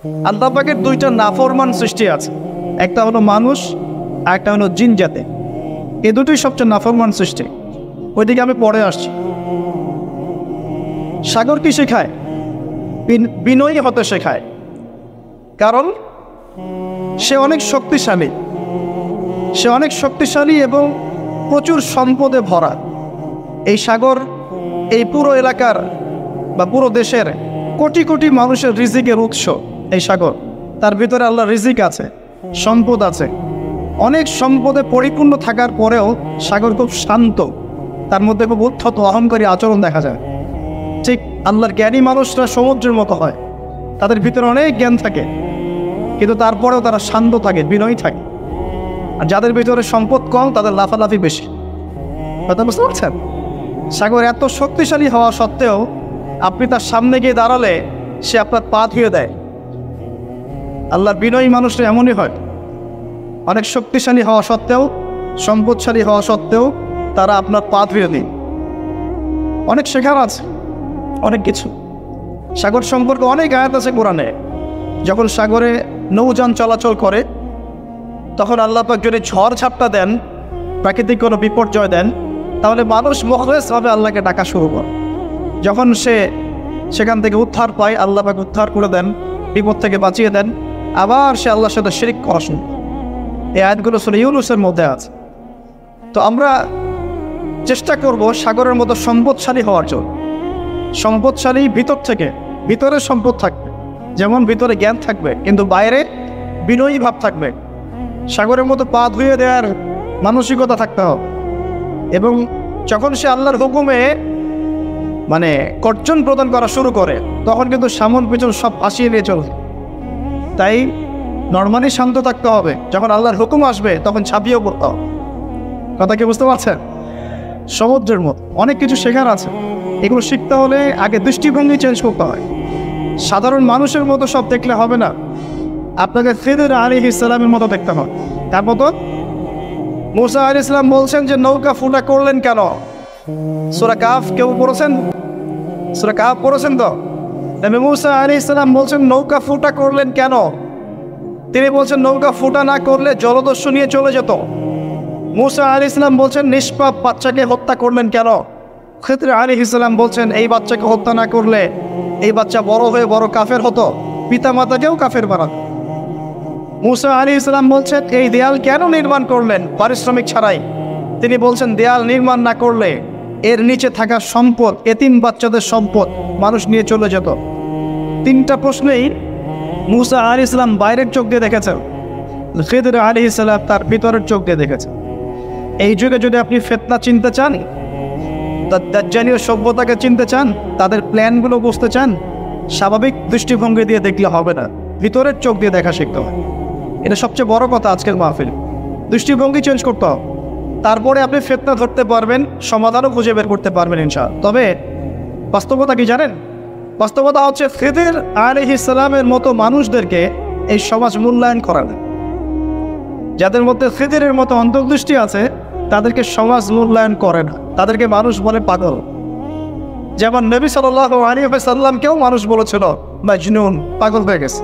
আল্লাহ পাকের দুইটা নাফরমান সৃষ্টি আছে, একটা হলো মানুষ আর একটা হলো জিন জাতি। এই দুটোই সবচেয়ে নাফরমান সৃষ্টি। ওইদিকে আমি পরে আসছি। সাগর কি শেখায়? বিনয়ী হতে শেখায়, কারণ সে অনেক শক্তিশালী, সে অনেক শক্তিশালী এবং প্রচুর সম্পদে ভরা। এই সাগর এই পুরো এলাকার বা পুরো দেশের কোটি কোটি মানুষের রিজিকের উৎস। এই সাগর, তার ভিতরে আল্লাহ রিজিক আছে, সম্পদ আছে। অনেক সম্পদে পরিপূর্ণ থাকার পরেও সাগর খুব শান্ত, তার মধ্যে খুব উদ্ধত অহংকারী আচরণ দেখা যায়। ঠিক আল্লাহর জ্ঞানী মানুষরা সমুদ্রের মতো হয়, তাদের ভিতরে অনেক জ্ঞান থাকে, কিন্তু তারপরেও তারা শান্ত থাকে, বিনয়ী থাকে। আর যাদের ভিতরে সম্পদ কম তাদের লাফালাফি বেশি। কথা বুঝতে পারছেন? সাগর এত শক্তিশালী হওয়া সত্ত্বেও আপনি তার সামনে গিয়ে দাঁড়ালে সে আপনার পা ধুয়ে দেয়। আল্লাহর বিনয়ী মানুষরা এমনই হয়, অনেক শক্তিশালী হওয়া সত্ত্বেও, সম্পদশালী হওয়া সত্ত্বেও তারা আপনার পা ধুয়ে দেয়। অনেক শেখার আছে, অনেক কিছু। সাগর সম্পর্কে অনেক আয়াত আছে কোরআনে। যখন সাগরে নৌযান চলাচল করে তখন আল্লাহ পাক যদি ঝড় ঝাপটা দেন, প্রাকৃতিক কোনো বিপর্যয় দেন, তাহলে মানুষ মুখলেসভাবে আল্লাহকে ডাকা শুরু করে। যখন সে সেখান থেকে উদ্ধার পায়, আল্লাহ পাক উদ্ধার করে দেন, বিপদ থেকে বাঁচিয়ে দেন, আবার সে আল্লাহর সাথে শিরক করা শুরু। এই আয়াতগুলো সূরা ইউনূসের মধ্যে আছে। তো আমরা চেষ্টা করব সাগরের মতো সম্পদশালী হওয়ার জন্য। সম্পদশালী ভিতর থেকে, ভিতরে সম্পদ থাকবে, যেমন ভিতরে জ্ঞান থাকবে কিন্তু বাইরে বিনয়ী ভাব থাকবে। সাগরের মতো পা ধুয়ে দেওয়ার মানসিকতা থাকতে হবে। এবং যখন সে আল্লাহর হুকুমে কর্জন প্রদান করা শুরু করে তখন কিন্তু সামন পিছন সব ভাসিয়ে নিয়ে চলবে। তাই নর্মালি শান্ত থাকতে হবে, যখন আল্লাহর হুকুম আসবে তখন ছাপিয়েও পড়তে হবে। কথা কি বুঝতে পারছেন? সমুদ্রের মতো অনেক কিছু শেখার আছে। এগুলো শিখতে হলে আগে দৃষ্টিভঙ্গি চেঞ্জ করতে হয়। সাধারণ মানুষের মতো সব দেখলে হবে না, আপনাকে খিদর আলাইহিস সালামের মতো দেখতে হয়। তার মতো মুসা আলাইহিস সালাম বলছেন যে নৌকা ফুটা করলেন কেন? সূরা কাহফ কেউ পড়েছেন? সূরা কাহফ পড়েছেন তো? নবী মুসা আলাইহিস সালাম বলছেন নৌকা ফুটা করলেন কেন? তিনি বলছেন নৌকা ফুটা না করলে জলদস্যু নিয়ে চলে যেত। মুসা আলাইহিস সালাম বলছেন নিষ্পাপ বাচ্চাকে হত্যা করলেন কেন? খিদর আলাইহিস সালাম বলছেন এই বাচ্চাকে হত্যা না করলে এই বাচ্চা বড় হয়ে বড় কাফের হতো, পিতা মাতাকেও কাফের বানাতো। মুসা আলাইহিস সালাম বলছেন এই দেয়াল কেন নির্মাণ করলেন পারিশ্রমিক ছাড়াই? তিনি বলছেন দেয়াল নির্মাণ না করলে এর নিচে থাকা সম্পদ, এতিম বাচ্চাদের সম্পদ মানুষ নিয়ে চলে যেত। তিনটা প্রশ্নেই মুসা আলাইহিস সালাম বাইরের চোখ দিয়ে দেখেছেন, খিদর আলাইহিস সালাম তার ভিতরের চোখ দিয়ে দেখেছেন। এই যুগে যদি আপনি ফিতনা চিনতে চান, দাজ্জালীয় সভ্যতাকে চিনতে চান, তাদের প্ল্যানগুলো বুঝতে চান, স্বাভাবিক দৃষ্টিভঙ্গি দিয়ে দেখলে হবে না, ভিতরের চোখ দিয়ে দেখা শিখতে হয়। এটা সবচেয়ে বড় কথা আজকের মাহফিল। দৃষ্টিভঙ্গি চেঞ্জ করতে হবে, তারপরে আপনি ফিতনা ধরতে পারবেন, সমাধানও খুঁজে বের করতে পারবেন ইনশাআল্লাহ। তবে বাস্তবতা কি জানেন? বাস্তবতা হচ্ছে খিদর আলাইহিস সালামের মতো মানুষদেরকে এই সমাজ মূল্যায়ন করে না। যাদের মধ্যে খিদরের মতো অন্তর্দৃষ্টি আছে তাদেরকে সমাজ মূল্যায়ন করে না, তাদেরকে মানুষ বলে পাগল। যেমন নবী সাল্লাল্লাহু আলাইহি ওয়াসাল্লামকেও মানুষ বলেছিল মাজনুন, পাগল হয়ে গেছে।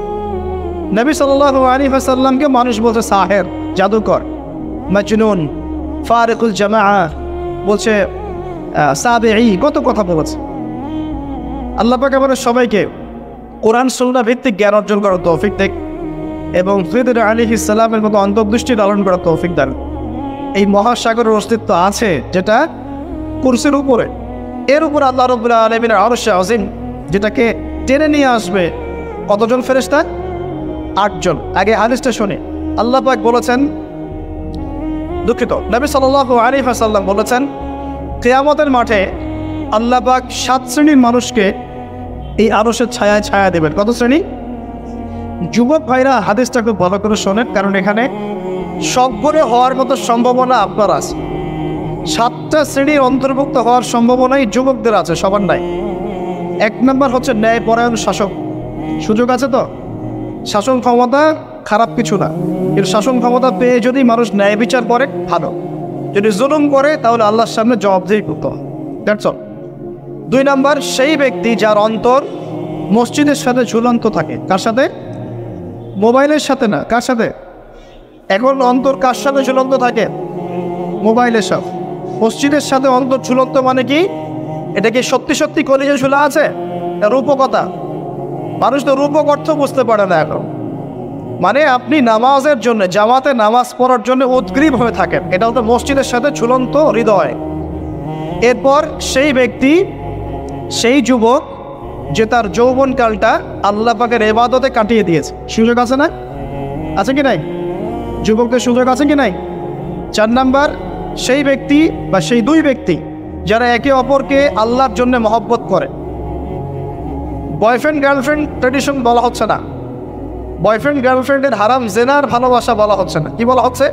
নবী সাল্লাল্লাহু আলাইহি ওয়াসাল্লামকে মানুষ বলছে সাহের, জাদুকর, মাজনুন, ফারিকুল জামাআ, বলছে সাবিঈ, কত কথা বলেছে। আল্লাহ পাক আমাদের সবাইকে কোরআন সুন্নাহ ভিত্তিক জ্ঞান অর্জন করার তৌফিক দেন এবং খিদর আলাইহিস সালামের মতো অন্তর্দৃষ্টি লালন করার তৌফিক দেন। এই মহাসাগরের অস্তিত্ব আছে যেটা কুরসির উপরে, এর উপর আল্লাহ রাব্বুল আলামিনের আরশে আযীম, যেটাকে টেনে নিয়ে আসবে কতজন ফেরেশতা? 8 জন। আগে হাদিসটা শুনে আল্লাহ পাক বলেছেন, দুঃখিত, নবী সাল্লাল্লাহু আলাইহি ওয়াসাল্লাম বলেছেন কিয়ামতের মাঠে আল্লাহ পাক 7 শ্রেণীর মানুষকে এই আরশের ছায়ায় ছায়া দেবেন। কত শ্রেণী? যুবক ভাইরা হাদিসটা খুব ভালো করে শোনেন, কারণ এখানে সবগুলো হওয়ার মতো সম্ভাবনা আপনার আছে। 7টা শ্রেণীর অন্তর্ভুক্ত হওয়ার সম্ভাবনাই যুবকদের আছে, সবার নাই। 1 নম্বর হচ্ছে ন্যায়পরায়ণ শাসক। সুযোগ আছে তো? শাসন ক্ষমতা খারাপ কিছু না, কিন্তু শাসন ক্ষমতা পেয়ে যদি মানুষ ন্যায় বিচার করে ভালো, যদি জুলুম করে তাহলে আল্লাহর সামনে জবাবদিহি করতে হয়। That's all. 2 নম্বর সেই ব্যক্তি যার অন্তর মসজিদের সাথে ঝুলন্ত থাকে। কার সাথে? মোবাইলের সাথে না, কার সাথে? এখন অন্তর কার সাথে ঝুলন্ত থাকে? মোবাইলের সাথে। মসজিদের সাথে অন্তর ঝুলন্ত মানে কি? এটা কি সত্যি সত্যি কলিজে ঝুলা আছে? রূপকতা। মানুষ তো রূপক অর্থ বুঝতে পারে না এখন। মানে আপনি নামাজের জন্য, জামাতে নামাজ পড়ার জন্য উদ্গ্রীব হয়ে থাকেন, এটা হলো মসজিদের সাথে ঝুলন্ত হৃদয়। এরপর সেই ব্যক্তি, সেই যুবক যে তার যৌবনকালটা আল্লাহ পাকের ইবাদতে কাটিয়ে দিয়েছে, সুযোগ আছে না? আছে কি নাই? যুবকদের সুযোগ আছে কি নাই? 4 নাম্বার, সেই ব্যক্তি বা সেই দুই ব্যক্তি যারা একে অপরকে আল্লাহর জন্য মহব্বত করে। বয়ফ্রেন্ড গার্লফ্রেন্ড ট্রেডিশন বলা হচ্ছে না, বয়ফ্রেন্ড গার্লফ্রেন্ডের হারাম জেনার ভালোবাসা বলা হচ্ছে না। কি বলা হচ্ছে?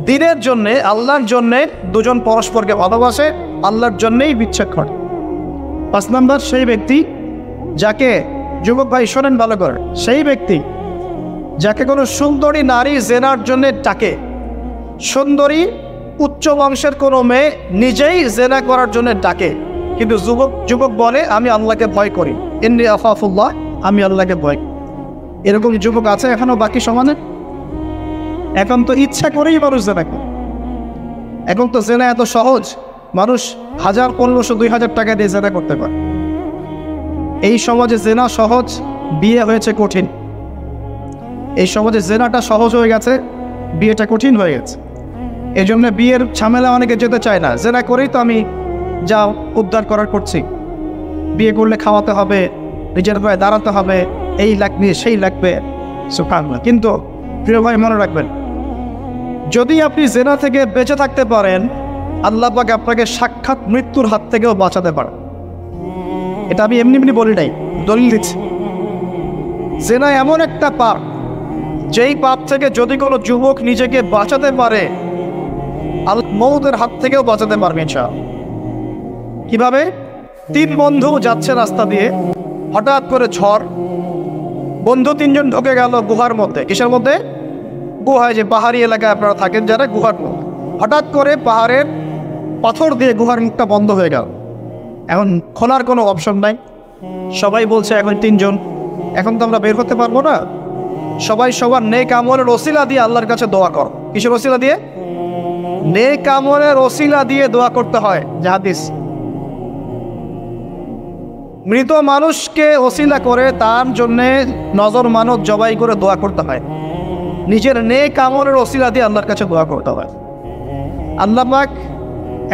দিনের জন্যে, আল্লাহর জন্যে দুজন পরস্পরকে ভালোবাসে, আল্লাহর জন্যেই বিচ্ছেদ করে। 5 নাম্বার, সেই ব্যক্তি যাকে, যুবক ভাই শোনেন ভালো করে, সেই ব্যক্তি যাকে কোনো সুন্দরী নারী জেনার জন্যে ডাকে, সুন্দরী উচ্চ বংশের কোনো মেয়ে নিজেই জেনা করার জন্য ডাকে, কিন্তু যুবক বলে আমি আল্লাহকে ভয় করি, ইন্নী আখাফুল্লাহ, আমি আল্লাহকে ভয়। এরকম যুবক আছে এখনো বাকি সমাজে? এখন তো ইচ্ছা করেই মানুষ জেনা করে। এখন তো জেনা এত সহজ, মানুষ 1000, 1500, 2000 টাকা দিয়ে জেনা করতে পারে। এই সমাজে জেনা সহজ, বিয়ে হয়েছে কঠিন। এই সমাজে জেনাটা সহজ হয়ে গেছে, বিয়েটা কঠিন হয়ে গেছে। এই জন্য বিয়ের ঝামেলা অনেকে যেতে চায় না। জেনা করেই তো আমি যা উদ্ধার করার করছি। বিয়ে করলে খাওয়াতে হবে, নিজের পায়ে দাঁড়াতে হবে, এই লাগবে সেই লাগবে, সুবহানাল্লাহ। কিন্তু প্রিয় ভাই মনে রাখবেন, যদি আপনি জেনা থেকে বেঁচে থাকতে পারেন, আল্লাহ পাক আপনাকে সাক্ষাৎ মৃত্যুর হাত থেকেও বাঁচাতে পারেন। এটা আমি এমনি এমনি বলি নাই, দলিল দিচ্ছি। জেনা এমন একটা পাপ, যেই পাপ থেকে যদি কোনো যুবক নিজেকে বাঁচাতে পারে, মৌতের হাত থেকেও বাঁচাতে পারবে ইনশাআল্লাহ। কিভাবে? 3 বন্ধু যাচ্ছে রাস্তা দিয়ে, হঠাৎ করে ঝড়, বন্ধু 3 জন ঢুকে গেল গুহার মধ্যে। কিসের মধ্যে? গুহায়, যে পাহাড়ি এলাকায় আপনারা থাকেন যারা, গুহার মধ্যে। হঠাৎ করে পাহাড়ের পাথর দিয়ে গুহার মুখটা বন্ধ হয়ে গেল। এখন খোলার কোনো অপশন নাই। সবাই বলছে এখন 3 জন, এখন তো আমরা বের করতে পারবো না। সবাই সবার নেক আমলের ওসিলা দিয়ে আল্লাহর কাছে দোয়া কর। কিসের ওসিলা দিয়ে? নেক আমলের ওসিলা দিয়ে দোয়া করতে হয়। হাদিস, মৃত মানুষকে ওসিলা করে তার জন্যে নজর মানত জবাই করে দোয়া করতে হয়। নিজের নেক আমলের ওসিলা দিয়ে আল্লাহর কাছে দোয়া করতে হয়। আল্লাহ পাক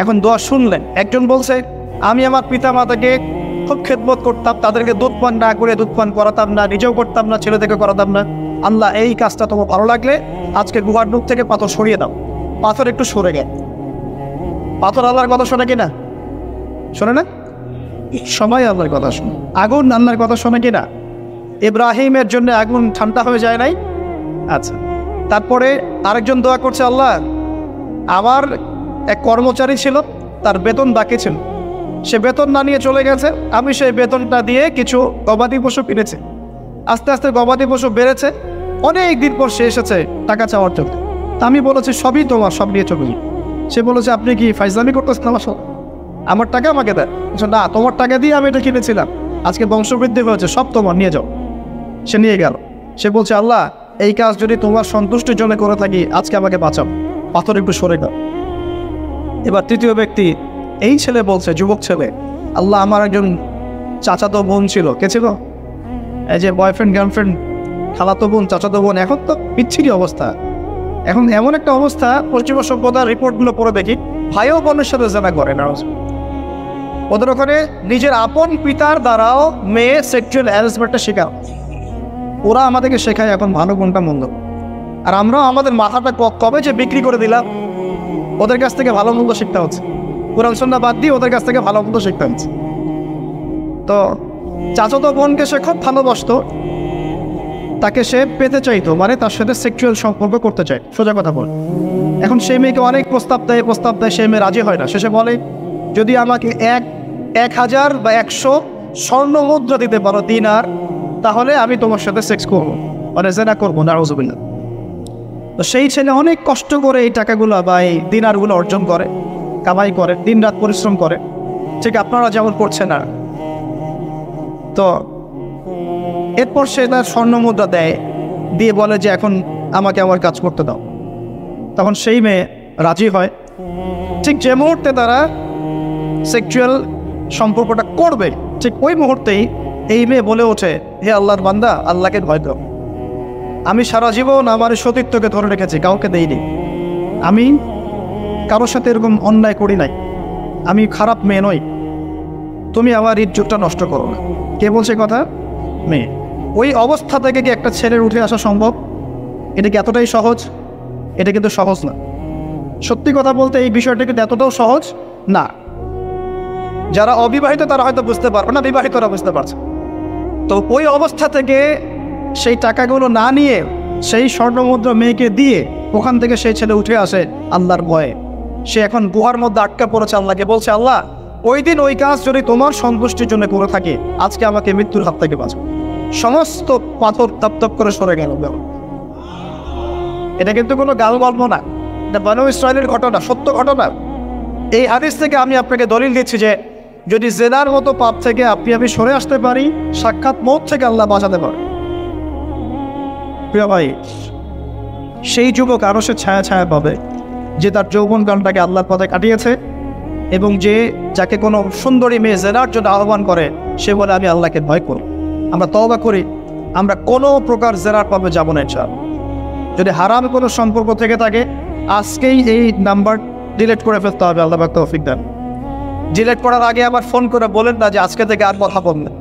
এখন দোয়া শুনলেন। একজন বলছে আমি আমার পিতা মাতাকে খুব খেদমত করতাম, তাদেরকে দুধ পান না করে দুধ পান করাতাম না, নিজেও করতাম না, ছেলে থেকে করাতাম না। আল্লাহ এই কাজটা তোমার ভালো লাগলে আজকে গুহার মুখ থেকে পাথর সরিয়ে দাও। পাথর একটু সরে গেল। পাথর আল্লাহর কথা শোনে কিনা? শোনে না? সবাই আল্লাহর কথা শোনে। আগুন আল্লাহর কথা শোনে কিনা? ইব্রাহিমের জন্য আগুন ঠান্ডা হয়ে যায় নাই? আচ্ছা, তারপরে আরেকজন দোয়া করছে, আল্লাহ আমার এক কর্মচারী ছিল, তার বেতন বাকি ছিল, সে বেতন না নিয়ে চলে গেছে, আমি সেই বেতনটা দিয়ে কিছু গবাদি পশু কিনেছি। আস্তে আস্তে গবাদি পশু বেড়েছে, অনেক দিন পর সে এসেছে টাকা চাওয়ার জন্য। তা আমি বলেছি সবই তোমার, সব নিয়ে চলে। সে বলেছে আপনি কি ফাইজলামি করতেছেন আমার সাথে? আমার টাকা আমাকে দেয়। না, তোমার টাকা দিয়ে আমি এটা কিনেছিলাম, আজকে বংশবৃদ্ধি হয়েছে, সব তোমার, নিয়ে যাও। সে নিয়ে গেল। সে বলছে আল্লাহ এই কাজ যদি তোমার সন্তুষ্টির জন্য করে থাকি, আজকে আমাকে বাঁচাও, পাথর একটু সরে গেল। এবার তৃতীয় ব্যক্তি, এই ছেলে বলছে, যুবক ছেলে, আল্লাহ আমার একজন চাচাতো বোন ছিল। কে ছিল? এই যে বয়ফ্রেন্ড গার্লফ্রেন্ড, খালাতো বোন, চাচাতো বোন। এখন তো বিচ্ছিরি অবস্থা। এখন এমন একটা অবস্থা, পশ্চিমা সভ্যতার রিপোর্টগুলো পড়ে দেখি, ভাইও বোনের সাথে জেনা করে না। ওদের ওখানে নিজের আপন পিতার দ্বারাও মেয়ে সেক্সুয়াল হ্যারাসমেন্টটা শেখাও। ওরা আমাদেরকে শেখায় এখন ভালো কোনটা মন্দ, আর আমরাও আমাদের মাথাটা কবে যে বিক্রি করে দিলাম। ওদের কাছ থেকে ভালো মন্দ শিখতে হচ্ছে, কোরআন সুন্নাহ বাদ দিয়ে ওদের কাছ থেকে ভালো মন্দ শিখতে হচ্ছে। তো চাচাতো বোনকে সে খুব ভালোবাসতো, তাকে সে পেতে চাইতো, মানে তার সাথে সেক্সুয়াল সম্পর্ক করতে চায়, সোজা কথা বল। এখন সেই মেয়েকে অনেক প্রস্তাব দেয়, সেই মেয়ে রাজি হয় না। শেষে বলে যদি আমাকে 1000 বা 100 স্বর্ণ মুদ্রা দিতে পারো, দিনার, তাহলে আমি তোমার সাথে সেক্স করবো, মানে জেনা করবো। নাউজুবিল্লাহ। তো সেই ছেলে অনেক কষ্ট করে এই টাকাগুলো বা এই দিনারগুলো অর্জন করে, কামাই করে, দিন রাত পরিশ্রম করে, ঠিক আপনারা যেমন করছেন না। তো এরপর সে তার স্বর্ণ মুদ্রা দেয়, দিয়ে বলে যে এখন আমাকে আমার কাজ করতে দাও। তখন সেই মেয়ে রাজি হয়। ঠিক যে মুহূর্তে তারা সেক্সুয়াল সম্পর্কটা করবে, ঠিক ওই মুহূর্তেই এই মেয়ে বলে ওঠে, হে আল্লাহর বান্দা, আল্লাহকে ভয় দাও। আমি সারা জীবন আমার সতীত্বকে ধরে রেখেছি, কাউকে দেইনি। আমি কারোর সাথে এরকম অন্যায় করি নাই। আমি খারাপ মেয়ে নই। তুমি আমার ইজ্জতটা নষ্ট করো না। কে বলছে কথা? মেয়ে। ওই অবস্থা থেকে কি একটা ছেলের উঠে আসা সম্ভব? এটা কি এতটাই সহজ? এটা কিন্তু সহজ না। সত্যি কথা বলতে এই বিষয়টা কিন্তু এতটাও সহজ না। যারা অবিবাহিত তারা হয়তো বুঝতে পারবে না, বিবাহিতরা বুঝতে পারছে। তো ওই অবস্থা থেকে সেই টাকাগুলো না নিয়ে সেই স্বর্ণমুদ্রা মেয়েকে দিয়ে ওখান থেকে সেই ছেলে উঠে আসে আল্লাহর ভয়ে। সে এখন গুহার মধ্যে আটকা পড়েছে, আল্লাহকে বলছে, আল্লাহ ওই দিন ওই কাজ যদি তোমার সন্তুষ্টির জন্য করে থাকে, আজকে আমাকে মৃত্যুর হাত থেকে বাঁচাও। সমস্ত পাথর তপ করে সরে গেল। এটা কিন্তু কোনো গাল গল্প না, এটা বনু ইসরাইলের ঘটনা, সত্য ঘটনা। এই হাদিস থেকে আমি আপনাকে দলিল দিচ্ছি যে যদি জেনার মতো পাপ থেকে আমি সরে আসতে পারি, সাক্ষাৎ মৌত থেকে আল্লাহ বাঁচাতে পারে। প্রিয় ভাই, সেই যুবক আরো সে ছায়া ছায়া পাবে যে তার যৌবনকালটাকে আল্লাহর পথে কাটিয়েছে, এবং যাকে কোনো সুন্দরী মেয়ে জেনার জন্য আহ্বান করে, সে বলে আমি আল্লাহকে ভয় করব। আমরা তওবা করি, আমরা কোনো প্রকার জেনার পাবে যাব না। যদি হারাম কোনো সম্পর্ক থেকে থাকে, আজকেই এই নাম্বার ডিলিট করে ফেলতে হবে। আল্লাহ পাক তৌফিক দেন। ডিলিট করার আগে আবার ফোন করে বলেন না যে আজকে থেকে আর কথা বলবেন,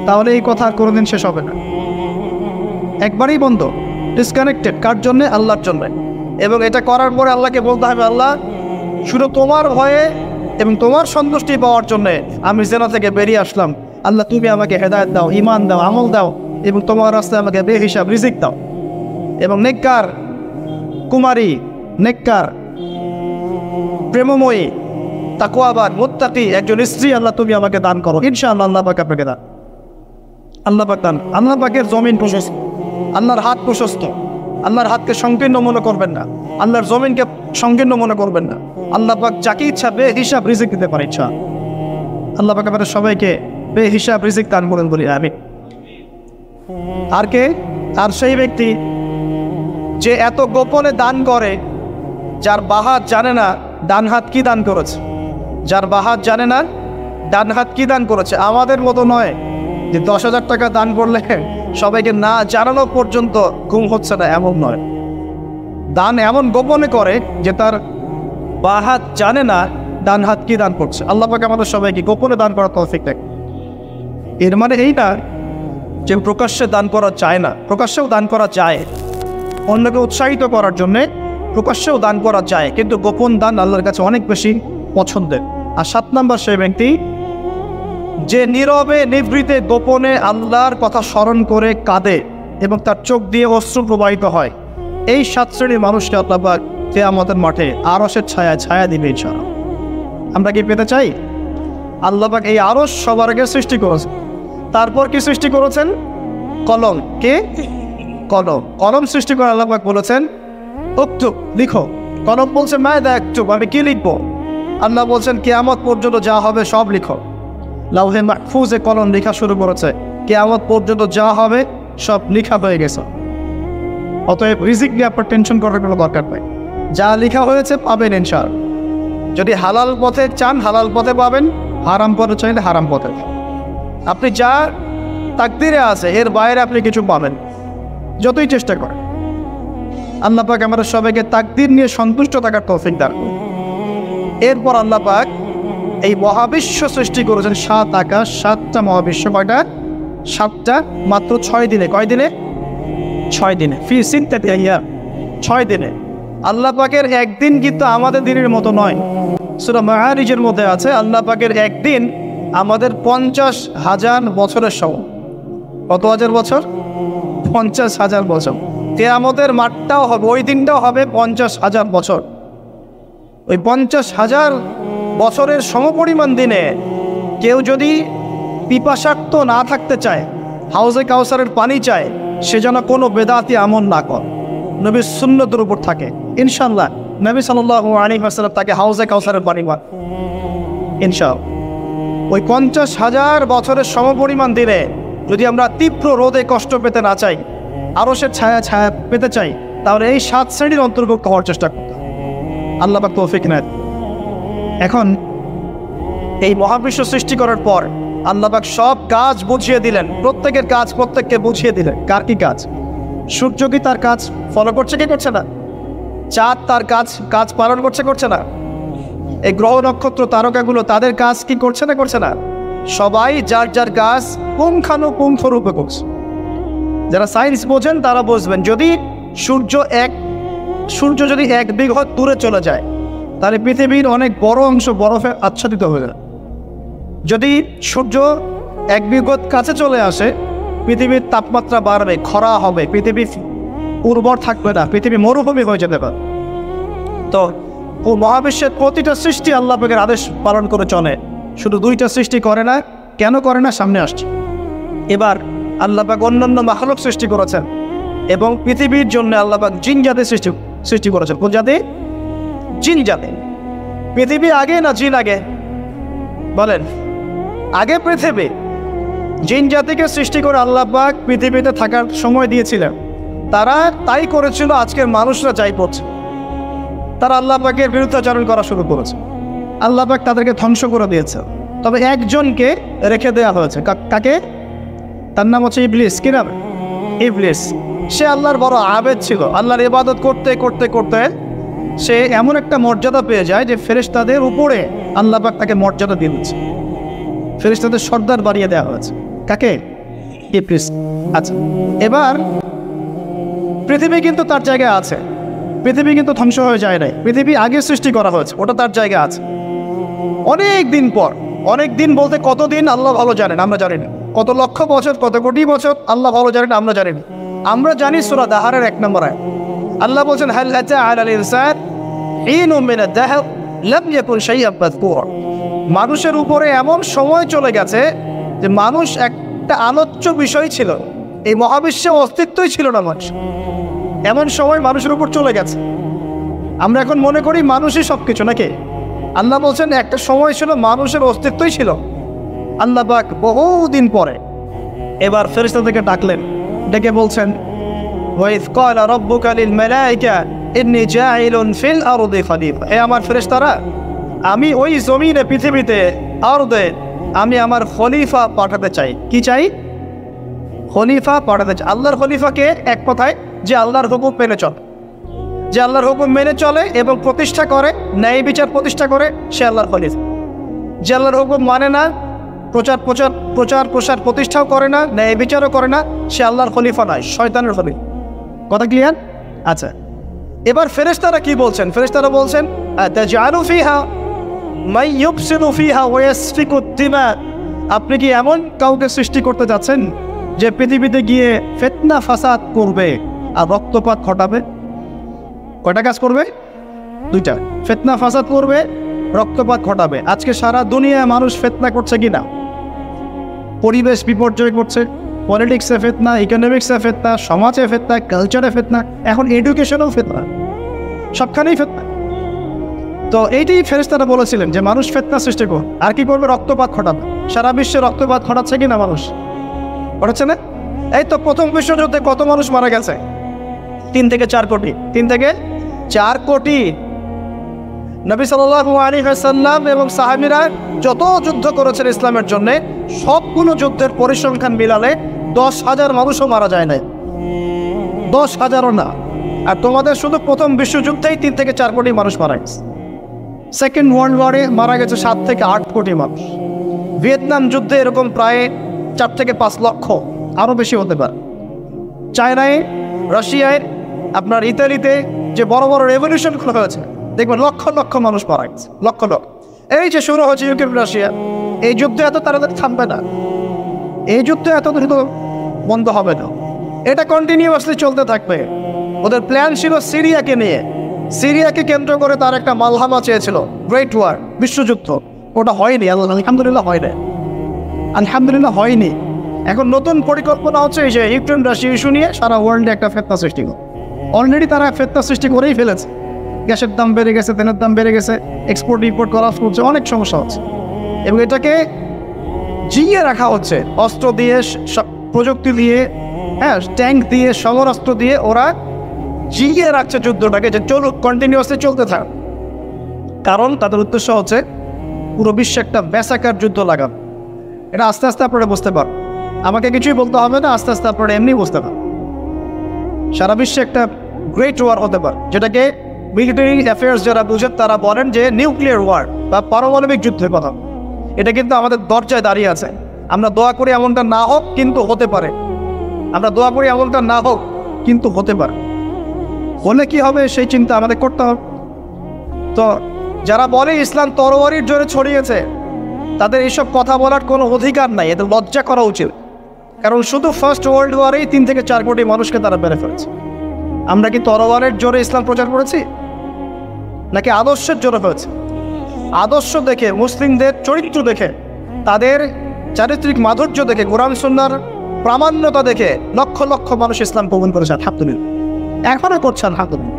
তাহলে এই কথা আর কোনোদিন শেষ হবে না। একবারই বন্ধ, ডিসকানেক্টেড। কার জন্যে? আল্লাহর জন্যে। এবং এটা করার পরে আল্লাহকে বলতে হবে, আল্লাহ শুধু তোমার ভয়ে এবং তোমার সন্তুষ্টি পাওয়ার জন্যে আমি জেনা থেকে বেরিয়ে আসলাম। আল্লাহ তুমি আমাকে হেদায়েত দাও, ঈমান দাও, আমল দাও, এবং তোমার রাস্তায় আমাকে বেহিসাব রিজিক দাও। এবং নেককার কুমারী, নেককার প্রেমময়ী, তাকওয়াবান, মুত্তাকি একজন স্ত্রী আল্লাহ তুমি আমাকে দান করো। ইনশাআল্লাহ আল্লাহ পাক আপনাকে দান। আল্লাহ পাক দান। আল্লাহ পাকের জমিন প্রশস্ত, আল্লাহর হাত প্রশস্ত। আল্লাহর হাতকে সংকীর্ণ মনে করবেন না, আল্লাহর জমিনকে সংকীর্ণ মনে করবেন না। আল্লাহ পাক যাকে ইচ্ছা বেহিসাব রিজিক দিতে পারে। ইচ্ছা আল্লাহ পাক আমাদের সবাইকে বেহিসাব রিজিক দান করেন বলি আমিন। আর কে? আর সেই ব্যক্তি যে এত গোপনে দান করে, যার বাহাত জানে না ডান হাত কি দান করেছে। যার বাহাত জানে না ডান হাত কি দান করেছে। আমাদের মতো নয় যে 10,000 টাকা দান করলে সবাইকে না জানানো পর্যন্ত ঘুম হচ্ছে না, এমন নয়। দান এমন গোপনে করে যে তার বাহাত জানে না ডান হাত কি দান করছে। আল্লাহ পাক আমাদের সবাইকে গোপনে দান করার তৌফিক দেন। এর মানে এই না যে প্রকাশ্যে দান করা যায় না, প্রকাশ্যেও দান করা যায়। অন্যকে উৎসাহিত করার জন্যে প্রকাশ্যেও দান করা যায়, কিন্তু গোপন দান আল্লাহর কাছে অনেক বেশি পছন্দের। আর 7 নম্বর সেই ব্যক্তি যে নীরবে নিভৃতে গোপনে আল্লাহর কথা স্মরণ করে কাঁদে এবং তার চোখ দিয়ে অশ্রু প্রবাহিত হয়। এই 7 শ্রেণীর মানুষকে আল্লাহ পাক কিয়ামতের মাঠে আরশের ছায়া দিবে ইনশাআল্লাহ। আমরা কি পেতে চাই? আল্লাহ পাক এই আরশ সবার আগে সৃষ্টি করেছেন। তারপর কি সৃষ্টি করেছেন? কলম। কে? কলম সৃষ্টি করে আল্লাহ পাক বলেছেন উক্তুব, লিখো। কলম বলছে মায়দা একটুব, আমি কি লিখবো? আল্লাহ বলছেন কিয়ামত পর্যন্ত যা হবে সব লিখো। লাউহে মাহফুজে কলম লেখা শুরু করেছে, কিয়ামত পর্যন্ত যা হবে সব লেখা হয়ে গেছে। অতএব রিজিক নিয়ে আপনার টেনশন করার কোনো দরকার নেই। যা লেখা হয়েছে পাবেন ইনশাআল্লাহ। যদি হালাল পথে চান হালাল পথে পাবেন, হারাম পথে চাইলে হারাম পথে। আপনি যা তাকদিরে আছে এর বাইরে আপনি কিছু পাবেন, যতই চেষ্টা করেন। আল্লাহ পাক আমাদের সবাইকে তাকদির নিয়ে সন্তুষ্ট থাকার তৌফিক দান করুন। এরপর আল্লাহ পাক এই মহাবিশ্ব সৃষ্টি করেছেন 7 আকাশ, 7টা মহাবিশ্ব। কয়টা? 7টা, মাত্র 6 দিনে। কয় দিনে? 6 দিনে। ফি সিত্তাতি আইয়াম, 6 দিনে। আল্লাহ পাকের একদিন কিন্তু আমাদের দিনের মতো নয়। সূরা মাআরিজের মধ্যে আছে আল্লাহ পাকের একদিন আমাদের 50,000 বছরের সমান। কত হাজার বছর? 50,000 বছর। কিয়ামতের মাঠটাও হবে, ওই দিনটাও হবে 50,000 বছর। ওই 50,000 বছরের সমপরিমাণ দিনে কেউ যদি পিপাসার্ত না থাকতে চায়, হাউজে কাউসারের পানি চায়, সে যেন কোনো বেদাতি আমল না করে, নবীর সুন্নতের উপর থাকে। ইনশাআল্লাহ নবী সাল্লাল্লাহু আলাইহি ওয়াসাল্লাম তাকে হাউজে কাউসারের পানি পান ইনশাআল্লাহ। ওই 50,000 বছরের সমপরিমাণ দিনে যদি আমরা তীব্র রোদে কষ্ট পেতে না চাই, আরশের ছায়া ছায়া পেতে চাই, তাহলে এই 7 শ্রেণীর অন্তর্ভুক্ত হওয়ার চেষ্টা করতে হবে। আল্লাহ পাক তৌফিক নেয়। এখন এই মহাবিশ্ব সৃষ্টি করার পর আল্লাহ পাক সব কাজ বুঝিয়ে দিলেন, প্রত্যেকের কাজ প্রত্যেককে বুঝিয়ে দিলেন। কার কি কাজ? সূর্য কি তার কাজ ফলো করছে কি করছে না? চাঁদ তার কাজ পালন করছে করছে না? এই গ্রহ নক্ষত্র তারকাগুলো তাদের কাজ কি করছে না করছে না? সবাই যার যার কাজ পুঙ্খানুপুঙ্খরূপে করছে। যারা সায়েন্স বোঝেন তারা বুঝবেন, যদি সূর্য যদি 1 বিঘত দূরে চলে যায়, তাহলে পৃথিবীর অনেক বড় অংশ বরফে আচ্ছাদিত হয়ে যায়। যদি সূর্য 1 বিঘত কাছে চলে আসে, পৃথিবীর তাপমাত্রা বাড়বে, খরা হবে, পৃথিবী উর্বর থাকবে না, পৃথিবী মরুভূমি হয়ে যেতে পারে। তো মহাবিশ্বের প্রতিটা সৃষ্টি আল্লাহ পাকের আদেশ পালন করে চলে। শুধু 2টা সৃষ্টি করে না। কেন করে না সামনে আসছে। এবার আল্লাহ পাক অন্যান্য মাখলুক সৃষ্টি করেছেন, এবং পৃথিবীর জন্য আল্লাহ পাক জিন জাতি সৃষ্টি করেছেন। কোন জাতি? জিন জাতি। পৃথিবী আগে না জিন আগে? বলেন। আগে পৃথিবী। জিন জাতিকে সৃষ্টি করে আল্লাহ পাক পৃথিবীতে থাকার সময় দিয়েছিলেন। তারা তাই করেছিল, আজকের মানুষরা যাই করছে। তারা আল্লাহ পাকের বিরুদ্ধাচরণ করা শুরু করেছে। আল্লাহ পাক তাদেরকে ধ্বংস করে দিয়েছে। তবে একজনকে রেখে দেওয়া হয়েছে। কাকে? তার নাম হচ্ছে ইবলিস। কি নাম? ইবলিস। সে আল্লাহর বড় আবেদ ছিল। আল্লাহর ইবাদত করতে করতে করতে সে এমন একটা মর্যাদা পেয়ে যায় যে ফেরেশতাদের উপরে আল্লাহ পাক তাকে মর্যাদা দিয়ে দিচ্ছে। ফেরেশতাদের সর্দার বাড়িয়ে দেওয়া হয়েছে। কাকে? ইবলিস। আচ্ছা, এবার পৃথিবী কিন্তু তার জায়গায় আছে। পৃথিবী কিন্তু ধ্বংস হয়ে যায় নাই। পৃথিবী আগে সৃষ্টি করা হয়েছে, ওটা তার জায়গায় আছে। অনেক দিন পর, অনেক দিন বলতে কতদিন আল্লাহ ভালো জানেন, আমরা জানি না। কত লক্ষ বছর, কত কোটি বছর আল্লাহ ভালো জানেন, আমরা জানি না। আমরা জানি সূরা দাহরের 1 নম্বর আয়াত আল্লাহ বলছেন, হাল আতা আলাল ইনসান হিনুম মিনাদ দাহর লাম ইয়াকুন শাইআন মাযকুরা। মানুষের উপরে এমন সময় চলে গেছে যে মানুষ একটা আলোচ্য বিষয় ছিল। এই মহাবিশ্বে অস্তিত্বই ছিল না মানুষ। এমন সময় মানুষের উপর চলে গেছে। আমরা এখন মনে করি মানুষই সব কিছু, নাকি? আল্লাহ বলছেন একটা সময় ছিল মানুষের অস্তিত্বই ছিল। আল্লাহ পাক বহুদিন পরে এবার ফেরেশতাদেরকে ডাকলেন, ডেকে বলছেন, ওয়াইজ ক্বালা রাব্বুকা লিল মালাইকা ইন্নী জাইলুন ফিল আরদি খলিফা। হে আমার ফেরেশতারা, আমি ওই জমিনে, পৃথিবীতে, আরদে আমি আমার খলিফা পাঠাতে চাই। কি চাই? খলিফা পাঠাতে চাই। আল্লাহর খলিফাকে এক কথায় যে আল্লাহর হুকুম মেনে চলে, যে আল্লাহর হুকুম মেনে চলে এবং প্রতিষ্ঠা করে, ন্যায় বিচার প্রতিষ্ঠা করে, সে আল্লাহর খলিফা। যে আল্লাহর হুকুম মানে না, প্রচার প্রসার প্রতিষ্ঠাও করে না, ন্যায় বিচারও করে না, সে আল্লাহর খলিফা নয়, শয়তানের খলিফা। কথা ক্লিয়ার? আচ্ছা, এবার ফেরেশতারা কি বলছেন? ফেরেশতারা বলছেন, আতাজআলু ফিহা মান ইউফসিদু ফিহা ওয়া ইয়াসফিকু দিমা। আপনি কি এমন কাউকে সৃষ্টি করতে যাচ্ছেন যে পৃথিবীতে গিয়ে ফিতনা ফাসাদ করবে আর রক্তপাত ঘটাবে? কয়টা কাজ করবে? 2টা। ফিতনা ফাসাদ করবে, রক্তপাত ঘটাবে। আজকে সারা দুনিয়ায় মানুষ ফিতনা করছে কি না? পরিবেশ বিপর্যয় করছে, পলিটিক্সে ফিতনা, ইকোনমিক্সে ফিতনা, সমাজে ফিতনা, কালচারে ফিতনা, এখন এডুকেশনেও ফিতনা, সবখানেই ফিতনা। তো এইটাই ফেরেশতারা বলেছিলেন যে মানুষ ফিতনা সৃষ্টি করবে। আর কি করবে? রক্তপাত ঘটাবে। সারা বিশ্বে রক্তপাত ঘটাচ্ছে কি না মানুষ? ঘটাচ্ছে না? এই তো প্রথম বিশ্বযুদ্ধে কত মানুষ মারা গেছে? 3 থেকে 4 কোটি। 3 থেকে 4 কোটি। নবী সাল্লাল্লাহু আলাইহি ওয়াসাল্লাম এবং সাহাবীরা যত যুদ্ধ করেছেন ইসলামের জন্য, সবগুলো যুদ্ধের পরিসংখ্যান মিলালে 10,000 মানুষও মারা যায় না। 10,000ও না। আর তোমাদের শুধু প্রথম বিশ্বযুদ্ধেই 3 থেকে 4 কোটি মানুষ মারা গেছে। সেকেন্ড ওয়ার্ল্ড ওয়ারে মারা গেছে 7 থেকে 8 কোটি মানুষ। ভিয়েতনাম যুদ্ধে এরকম প্রায় 4 থেকে 5 লক্ষ, আরও বেশি হতে পারে। চায়নায়, রাশিয়ায়, আপনার ইতালিতে যে বড় বড় রেভলিউশনগুলো হয়েছে, দেখবেন লক্ষ লক্ষ মানুষ মারা গেছে, লক্ষ লক্ষ। এই যে শুরু হচ্ছে ইউক্রেন রাশিয়া, এই যুদ্ধ এত তাড়াতাড়ি থামবে না। এই যুদ্ধ এত দ্রুত বন্ধ হবে না, এটা কন্টিনিউয়াসলি চলতে থাকবে। ওদের প্ল্যান ছিল সিরিয়াকে নিয়ে, সিরিয়াকে কেন্দ্র করে তার একটা মালহামা চেয়েছিল, গ্রেট ওয়ার, বিশ্বযুদ্ধ। ওটা হয়নি, আলহামদুলিল্লাহ হয় না, আলহামদুলিল্লাহ হয়নি। এখন নতুন পরিকল্পনা হচ্ছে এই যে ইউক্রেন রাশিয়া ইস্যু নিয়ে সারা ওয়ার্ল্ডে একটা ফিতনা সৃষ্টি করে। অলরেডি তারা ফিতনা সৃষ্টি করেই ফেলেছে। গ্যাসের দাম বেড়ে গেছে, তেলের দাম বেড়ে গেছে, এক্সপোর্ট ইম্পোর্ট করা হচ্ছে, অনেক সমস্যা হচ্ছে। এবং এটাকে জিইয়ে রাখা হচ্ছে অস্ত্র দিয়ে, প্রযুক্তি দিয়ে, হ্যাঁ, ট্যাঙ্ক দিয়ে সমরাস্ত্র দিয়ে ওরা জিগিয়ে রাখছে যুদ্ধটাকে, যে চলুক, কন্টিনিউয়াসলি চলতে থাক। কারণ তাদের উদ্দেশ্য হচ্ছে পুরো বিশ্বে একটা ম্যাসাকার যুদ্ধ লাগানো। এটা আস্তে আস্তে আপনারা বুঝতে পারেন, আমাকে কিছুই বলতে হবে না, আস্তে আস্তে আপনারা এমনি বুঝতে পারেন। সারা বিশ্বে একটা গ্রেট ওয়ার হতে পারে, যেটাকে মিলিটারি অ্যাফেয়ার্স যারা বুঝেন তারা বলেন যে নিউক্লিয়ার ওয়ার বা পারমাণবিক যুদ্ধের কথা। এটা কিন্তু আমাদের দরজায় দাঁড়িয়ে আছে। আমরা দোয়া করি এমনটা না হোক, কিন্তু হতে পারে। আমরা দোয়া করি এমনটা না হোক, কিন্তু হতে পারে। হলে কি হবে সেই চিন্তা আমাদের করতে হবে। তো যারা বলে ইসলাম তরবারির জোরে ছড়িয়েছে, তাদের এইসব কথা বলার কোনো অধিকার নাই, এদের লজ্জা করা উচিত। কারণ শুধু ফার্স্ট ওয়ার্ল্ড ওয়ারেই 3 থেকে 4 কোটি মানুষকে তারা মেরে ফেলেছে। আমরা কি তরবারের জোরে ইসলাম প্রচার করেছি, নাকি আদর্শের জোরে হয়েছে? আদর্শ দেখে, মুসলিমদের চরিত্র দেখে, তাদের চারিত্রিক মাধুর্য দেখে, কোরআন সুন্নাহর প্রামাণ্যতা দেখে লক্ষ লক্ষ মানুষ ইসলাম কবুল করেছে, আলহামদুলিল্লাহ। এখনও করছে, আলহামদুলিল্লাহ।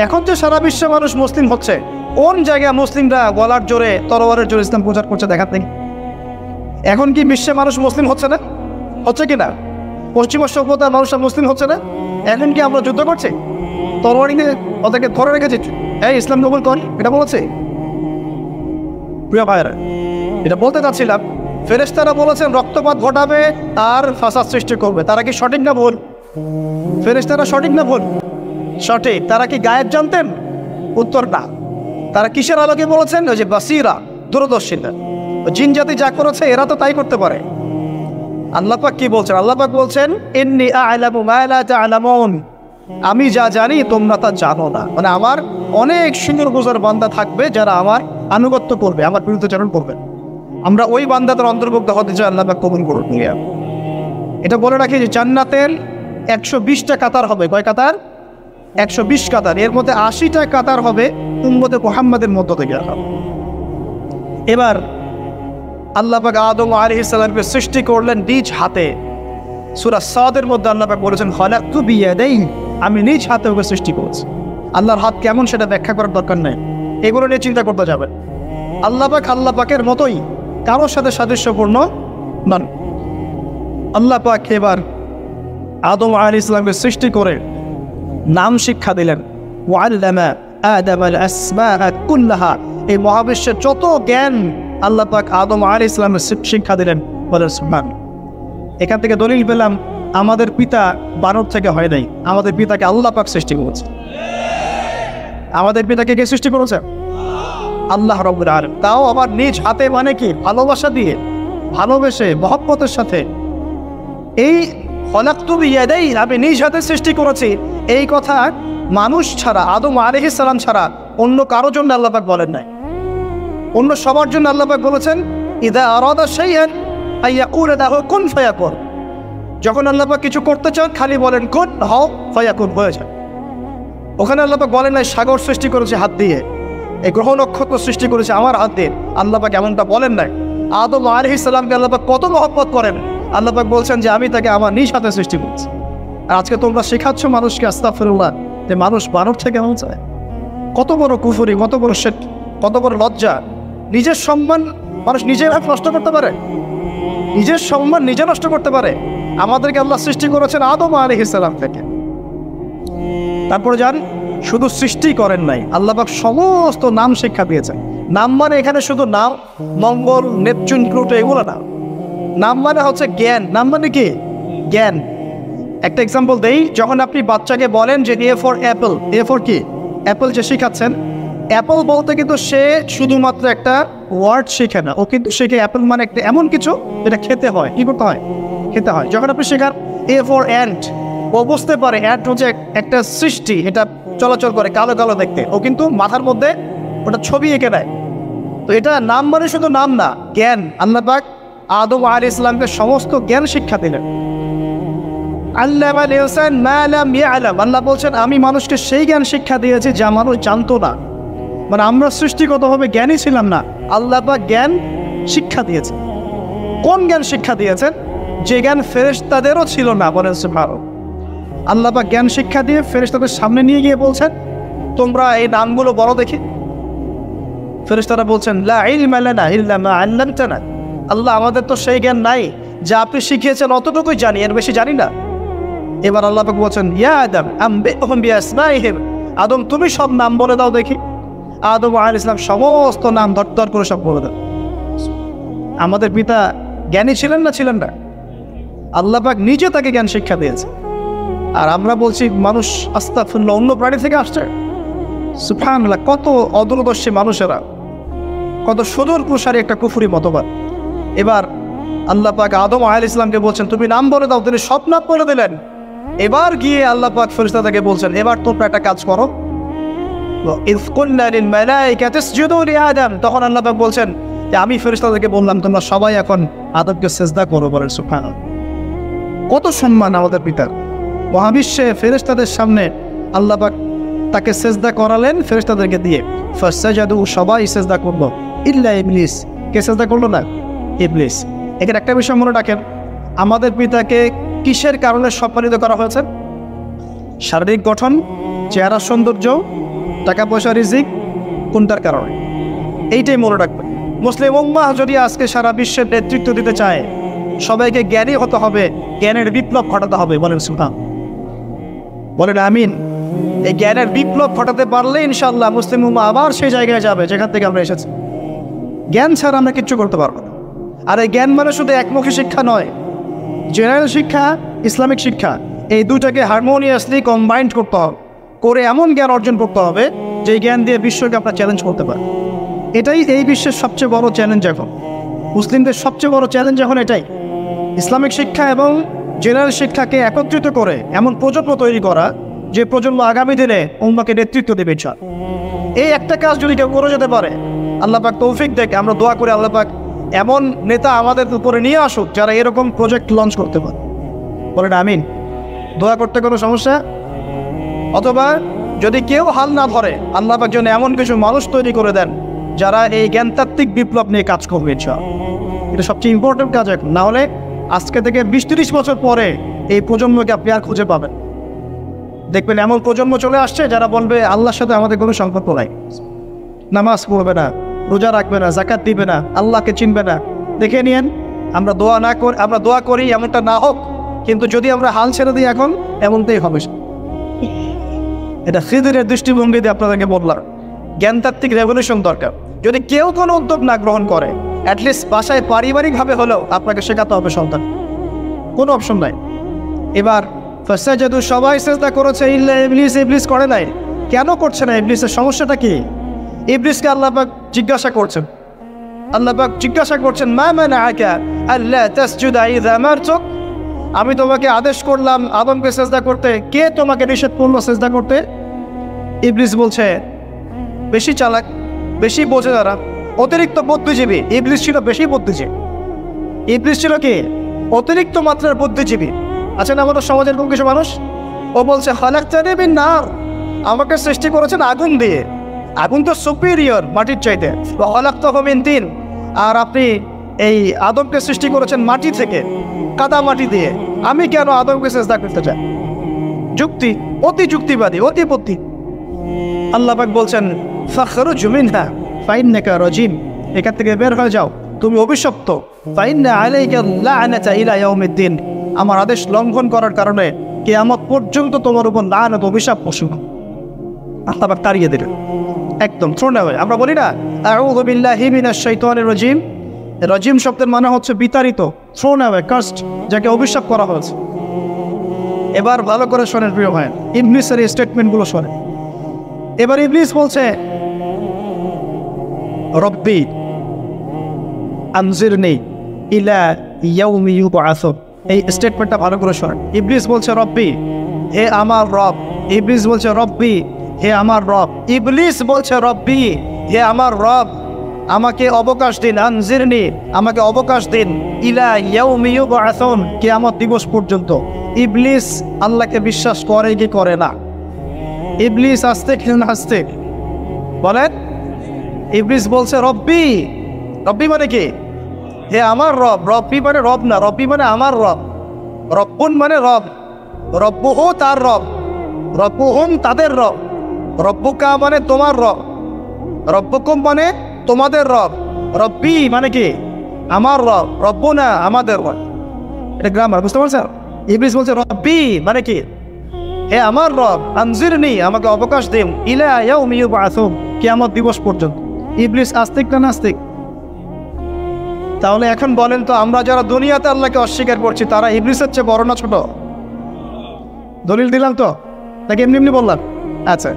এখন যে সারা বিশ্বে মানুষ মুসলিম হচ্ছে, কোন জায়গায় মুসলিমরা গলার জোরে, তরবারের জোরে ইসলাম প্রচার করছে দেখার নেই? এখন কি বিশ্বে মানুষ মুসলিম হচ্ছে না? হচ্ছে কি না? পশ্চিমা সভ্যতার মানুষরা মুসলিম হচ্ছে না? এখন কি আমরা যুদ্ধ করছি? তরবারি নিয়ে ওদেরকে ধরে রেখেছি, এই ইসলাম কবুল কর, এটা বলেছে? প্রিয় ভাইরা, এটা বলতে চাচ্ছিলাম, ফেরেশতারা বলেছেন রক্তপাত ঘটাবে আর ফাসাদ সৃষ্টি করবে। তারা কি সঠিক না ভুল? ফেরেশতারা সঠিক না ভুল? সঠিক। তারা কি গায়েব জানতেন? উত্তর না। তারা কিসের আলোকে বলেছেন? ওই যে বাসিরা, দূরদর্শিতা। জিন জাতি যা করেছে এরা তো তাই করতে পারে। আল্লাহ পাক কি বলছেন? আল্লাহ পাক বলছেন ইন্নী আ'লামু মা লা তা'লামুন, আমি যা জানি তোমরা তা জানো না। মানে আমার অনেক সুন্দর বান্দা থাকবে যারা আমার আনুগত্য করবে, আমার বিরুদ্ধাচরণ করবে। আমরা ওই বান্দাদের অন্তর্ভুক্ত হতে চাই, আল্লাহ পাক কবুল করুন। এটা বলে রাখি যে জান্নাতের 120টা কাতার হবে। কয় কাতার? 120 কাতার। এর মধ্যে 80টা কাতার হবে উম্মতে মুহাম্মাদের মধ্য থেকে। এবার আল্লাহ পাক আদম আলাইহিস সালামকে সৃষ্টি করলেন নিজ হাতে। সূরা সাদের মধ্যে আল্লাহ পাক বলেছেন খালাকতু বিয়াদাই, আমি নিজ হাতে ওকে সৃষ্টি করেছি। আল্লাহর হাত কেমন সেটা ব্যাখ্যা করার দরকার নেই, এগুলো নিয়ে চিন্তা করতে যাবেন। আল্লাহ পাকের মতোই, কারোর সাথে সাদৃশ্যপূর্ণ নন। আল্লাহ পাক এবার আদম আলাইহিস সালামকে সৃষ্টি করে নাম শিক্ষা দিলেন। ওয়াল্লামা আদামাল আসমাআ কুল্লাহা, এই মহাবিশ্বের যত জ্ঞান আল্লাহ পাক আদম আলাইহিস সালামকে শিক্ষা দিলেন। বলেন সুবহান। এখান থেকে দলিল পেলাম আমাদের পিতা বানর থেকে হয় নাই, আমাদের পিতাকে আল্লাহ পাক সৃষ্টি করেছে। আমাদের পিতাকে কে সৃষ্টি করেছে? আল্লাহ রাব্বুল আলামিন। তাও আমার নিজ হাতে, মানে কি? ভালোবাসা দিয়ে, ভালোবেসে, মহব্বতের সাথে। এই খলাকতু বিয়াদাই, আমি নিজ হাতে সৃষ্টি করেছি, এই কথা মানুষ ছাড়া, আদম আলাইহিস সালাম ছাড়া অন্য কারোর জন্য আল্লাহ পাক বলেন নাই। অন্য সবার জন্য আল্লাহ পাক বলেছেন ইযা আরাদা শাইআন আইয়াকুলা লাহু কুন ফায়াকুন। যখন আল্লাহ পাক কিছু করতে চান খালি বলেন কুন, হও, ফায়াকুন, হয়ে যায়। ওখানে আল্লাহ পাক বলেন নাই সাগর সৃষ্টি করেছে হাত দিয়ে, এই গ্রহ নক্ষত্র সৃষ্টি করেছে আমার হাত দিয়ে। আল্লাহ পাক এমনটা বলেন নাই। আদম আলাইহিস সালামকে আল্লাহ পাক কত মহব্বত করেন, আল্লাহ পাক বলছেন যে আমি তাকে আমার নিজ হাতে সৃষ্টি করছি। আর আজকে তোমরা শেখাচ্ছ মানুষকে, আস্তাগফিরুল্লাহ, যে মানুষ বানর থেকে এমন চায়। কত বড় কুফরি, কত বড় শিরক, কত বড় লজ্জা। নিজের সম্মান মানুষ নিজে নষ্ট করতে পারে, নিজের সম্মান নিজে নষ্ট করতে পারে। আমাদেরকে আল্লাহ সৃষ্টি করেছেন আদম আলাইহিস সালাম থেকে। তারপরে যান, শুধু সৃষ্টি করেন নাই, আল্লাহ পাক সমস্ত নাম শিক্ষা দিয়েছেন। নাম মানে এখানে শুধু নাম, মঙ্গল, নেপচুন, প্লুটো এগুলো না। নাম মানে হচ্ছে জ্ঞান। নাম মানে কি? জ্ঞান। একটা এক্সাম্পল দেই, যখন আপনি বাচ্চাকে বলেন যে A for Apple, A for কি? অ্যাপল যে শেখাচ্ছেন, অ্যাপল বলতে কিন্তু সে শুধুমাত্র একটা ওয়ার্ড শেখে না, ও কিন্তু শেখে অ্যাপল মানে একটা এমন কিছু যেটা খেতে হয়। কি করতে হয়? খেতে হয়। যখন আপনি শেখান এ ফর অ্যান্ট, ও বুঝতে পারে অ্যান্ট হচ্ছে একটা সৃষ্টি, এটা চলাচল করে, কালো কালো দেখতে। ও কিন্তু মাথার মধ্যে ওটা ছবি এঁকে দেয়। তো এটা নাম মানে শুধু নাম না, জ্ঞান। আল্লাহ পাক আদম আলাইহিস সালামকে সমস্ত জ্ঞান শিক্ষা দিলেন। আল্লামাল ইনসান মা লাম ইয়ালাম, আল্লাহ বলছেন আমি মানুষকে সেই জ্ঞান শিক্ষা দিয়েছি যা মানুষ জানতো না। মানে আমরা সৃষ্টিগতভাবে জ্ঞানী ছিলাম না, আল্লাহ পাক জ্ঞান শিক্ষা দিয়েছেন। কোন জ্ঞান শিক্ষা দিয়েছেন? যে জ্ঞান ফেরেশতাদেরও ছিল না। বলেন সুবহানাল্লাহ। আল্লাহ পাক জ্ঞান শিক্ষা দিয়ে ফেরেশতাদের সামনে নিয়ে গিয়ে বলছেন তোমরা এই নামগুলো বলো দেখি। ফেরেশতারা বলছেন লা ইলমা লানা ইল্লা মা আল্লামতানা, আল্লাহ আমাদের তো সেই জ্ঞান নাই, যা আপনি শিখিয়েছেন অতটুকুই জানি, এর বেশি জানি না। এবার আল্লাহ পাক বলছেন, ইয়া আদম আম্বিহুম বিআসমাইহিম, আদম তুমি সব নাম বলে দাও দেখি। আদম আলাইহিস সালাম সমস্ত নাম ধর করে সব বলে দেন। আমাদের পিতা জ্ঞানী ছিলেন না, ছিলেন না? আল্লাহ পাক নিজে তাকে জ্ঞান শিক্ষা দিয়েছে। আর আমরা বলছি মানুষ আস্তাগফিরুল্লাহ অন্য প্রাণী থেকে আসছে। সুবহানাল্লাহ, কত অদূরদর্শী মানুষেরা, কত সুদূর প্রসারী একটা কুফরি মতবাদ। এবার আল্লাহ পাক আদম আলাইহিস সালামকে বলছেন তুমি নাম বলে দাও, তিনি সব নাম বলে দিলেন। এবার গিয়ে আল্লাহ পাক ফেরেশতাদেরকে বলছেন এবার তোমরা একটা কাজ করো, ইয কুলনা লিল মালাইকাতি ইসজুদু লিআদম, তখন আল্লাহ পাক বলছেন যে আমি ফেরেশতাদেরকে বললাম তোমরা সবাই এখন আদমকে সিজদা করো। বলেন সুবহানাল্লাহ, কত সম্মান আমাদের পিতার। মহাবিশ্বে ফেরেশতাদের সামনে আল্লাহ পাক তাকে সিজদা করালেন ফেরেশতাদেরকে দিয়ে। ফাসাজাদু, সবাই সিজদা করলো, ইল্লা ইবলিস। কে সিজদা করলো না? ইবলিস। এখানে একটা বিষয় মনে রাখেন, আমাদের পিতাকে কিসের কারণে সম্মানিত করা হয়েছে? শারীরিক গঠন, চেহারা সৌন্দর্য, টাকা পয়সা, রিজিক, কোনটার কারণে? এইটাই মনে রাখবেন। মুসলিম উম্মাহ যদি আজকে সারা বিশ্বের নেতৃত্ব দিতে চায়, সবাইকে জ্ঞানী হতে হবে, জ্ঞানের বিপ্লব ঘটাতে হবে। বলেন সুবহান, বলেন আমিন। এই জ্ঞানের বিপ্লব ঘটাতে পারলে ইনশাআল্লাহ মুসলিম উম্মাহ আবার সেই জায়গায় যাবে যেখান থেকে আমরা এসেছি। জ্ঞান ছাড়া আমরা কিচ্ছু করতে পারবো না। আর এই জ্ঞান মানে শুধু একমুখী শিক্ষা নয়, জেনারেল শিক্ষা, ইসলামিক শিক্ষা, এই দুটাকে হারমোনিয়াসলি কম্বাইন্ড করতে হবে, করে এমন জ্ঞান অর্জন করতে হবে যে জ্ঞান দিয়ে বিশ্বকে আমরা চ্যালেঞ্জ করতে পারি। এটাই এই বিশ্বের সবচেয়ে বড় চ্যালেঞ্জ এখন, মুসলিমদের সবচেয়ে বড় চ্যালেঞ্জ এখন এটাই। ইসলামিক শিক্ষা এবং জেনারেল শিক্ষাকে একত্রিত করে এমন প্রজন্ম তৈরি করা যে প্রজন্ম আগামী দিনে উম্মাহকে নেতৃত্ব দেবে। এই একটা কাজ যদি কেউ করে যেতে পারে, আল্লাহ পাক তৌফিক দেখ, আমরা দোয়া করে আল্লাহ পাক এমন নেতা আমাদের উপরে নিয়ে আসুক যারা এরকম প্রজেক্ট লঞ্চ করতে পারে। বলেন আমিন। দোয়া করতে কোনো সমস্যা? অথবা যদি কেউ হাল না ধরে, আল্লাহ পাক যেন এমন কিছু মানুষ তৈরি করে দেন যারা এই জ্ঞানতাত্ত্বিক বিপ্লব নিয়ে কাজ করবে। এটা সবচেয়ে ইম্পর্টেন্ট কাজ এখন। না হলে আজকে থেকে 20-30 বছর পরে এই প্রজন্মকে আপনি আর খুঁজে পাবেন। দেখবেন এমন প্রজন্ম চলে আসছে যারা বলবে আল্লাহর সাথে আমাদের কোনো সম্পর্ক নাই, নামাজ পড়বে না, রোজা রাখবে না, যাকাত দিবে না, আল্লাহকে চিনবে না। দেখে নিয়েন, আমরা দোয়া করি এমনটা না হোক, কিন্তু যদি আমরা হাল ছেড়ে দিই এখন, এমনটাই হবে। এটা খিদিরের দৃষ্টিভঙ্গি দিয়ে আপনাদেরকে বললাম, জ্ঞানতাত্ত্বিক রেভলিউশন দরকার। যদি কেউ কোনো উদ্যোগ না গ্রহণ করে, অ্যাটলিস্ট বাসায় পারিবারিকভাবে হলেও আপনাকে শেখাতে হবে সন্তান, কোনো অপশন নাই। এবার ফাসাজাদু, সবাই সিজদা করেছে ইল্লা ইবলিস। ইবলিস করে নাই। কেন করছে না? ইবলিসের সমস্যাটা কি? ইবলিসকে আল্লাহ পাক জিজ্ঞাসা করছেন, মা মানাআকা আল্লা তাসজুদা ইযা আমারতুক, আমি তোমাকে আদেশ করলাম আদমকে সিজদা করতে, কে তোমাকে নিষেধ করলো সিজদা করতে? ইবলিস বলছে, বেশি চালাক, বেশি বোঝে যারা, অতিরিক্ত বুদ্ধিজীবী। ইবলিস ছিল বেশি বুদ্ধিজীবী। ইবলিস ছিল কি? অতিরিক্ত মাত্রার বুদ্ধিজীবী। আচ্ছা না, আমাদের সমাজের এরকম কিছু মানুষ, ও বলছে খালাকতানি মিন নার, আমাকে সৃষ্টি করেছেন আগুন দিয়ে, আগুন তো সুপিরিয়র মাটির চাইতে। খালাকতাহু মিন তিন, আর আপনি এই আদমকে সৃষ্টি করেছেন মাটি থেকে, কাদা মাটি দিয়ে, আমি কেন আদমকে সিজদা করতে চাই? যুক্তি, অতি যুক্তিবাদী, অতি বুদ্ধি। আল্লাহ পাক বলছেন ফাখরুজ মিনহা ফাইন্নাকা রাজিম, এখান থেকে বের হয়ে যাও, তুমি অভিশপ্ত। ফাইন্না আলাইকা লা'নাতা ইলা ইয়াউমিদ্দিন, আমার আদেশ লঙ্ঘন করার কারণে কিয়ামত পর্যন্ত তোমার উপর লানত, অভিশাপ বসবে। আল্লাহ পাক তাড়িয়ে দিলেন, একদম থ্রোন অ্যাওয়ে। আমরা বলি না আউযু বিল্লাহি মিনাশ শাইতানির রাজিম, রাজিম শব্দের মানে হচ্ছে বিতাড়িত, থ্রোন অ্যাওয়ে, কার্সড, যাকে অভিশাপ করা হয়েছে। এবার ভালো করে শোনেন প্রিয় ভাই, ইবলিসের এই স্টেটমেন্টগুলো শোনেন। এবার ইবলিস বলছে রব্বি আনজিরনি ইলা ইয়াউমি ইউবআসুন, এই স্টেটমেন্টটা ভালো করে শোনেন। ইবলিস বলছে রব্বি, হে আমার রব। ইবলিস বলছে রব্বি, হে আমার রব। ইবলিস বলছে রব্বি, হে আমার রব, আমাকে অবকাশ দিন, আনজিরনি, আমাকে অবকাশ দিন, ইলা ইয়াউমি ইউবআসুন, কিয়ামত দিবস পর্যন্ত। ইবলিস আল্লাহকে বিশ্বাস করে কি করে না? ইবলিস আস্তিক না নাস্তিক? বলেন। ইবলিস বলছে রব্বি, রব্বি মানে কি? হে আমার রব। রব্বি মানে রব না, রব্বি মানে আমার রব। রব্বুন মানে রব, রব্বুহু তার রব, রব্বুহুম তাদের রব, রব্বুকা মানে তোমার রব, রব্বুকুম মানে তোমাদের রব, রব্বি মানে কি? আমার রব, রব্বুনা আমাদের রব। এটা গ্রামার, বুঝতে পারছেন? ইবলিস বলছে রব্বি মানে কি, হে আমার রব, আনজিরনি আমাকে অবকাশ দিন, ইলা ইয়াউমি ইউবআসুন কিয়ামত দিবস পর্যন্ত। ইবলিস আস্তিক না নাস্তিক? তাহলে এখন বলেন তো, আমরা যারা দুনিয়াতে আল্লাহকে অস্বীকার করছি তারা ইবলিসের চেয়ে বড় না ছোট? দলিল দিলাম তো নাকি এমনি এমনি বললাম? আচ্ছা,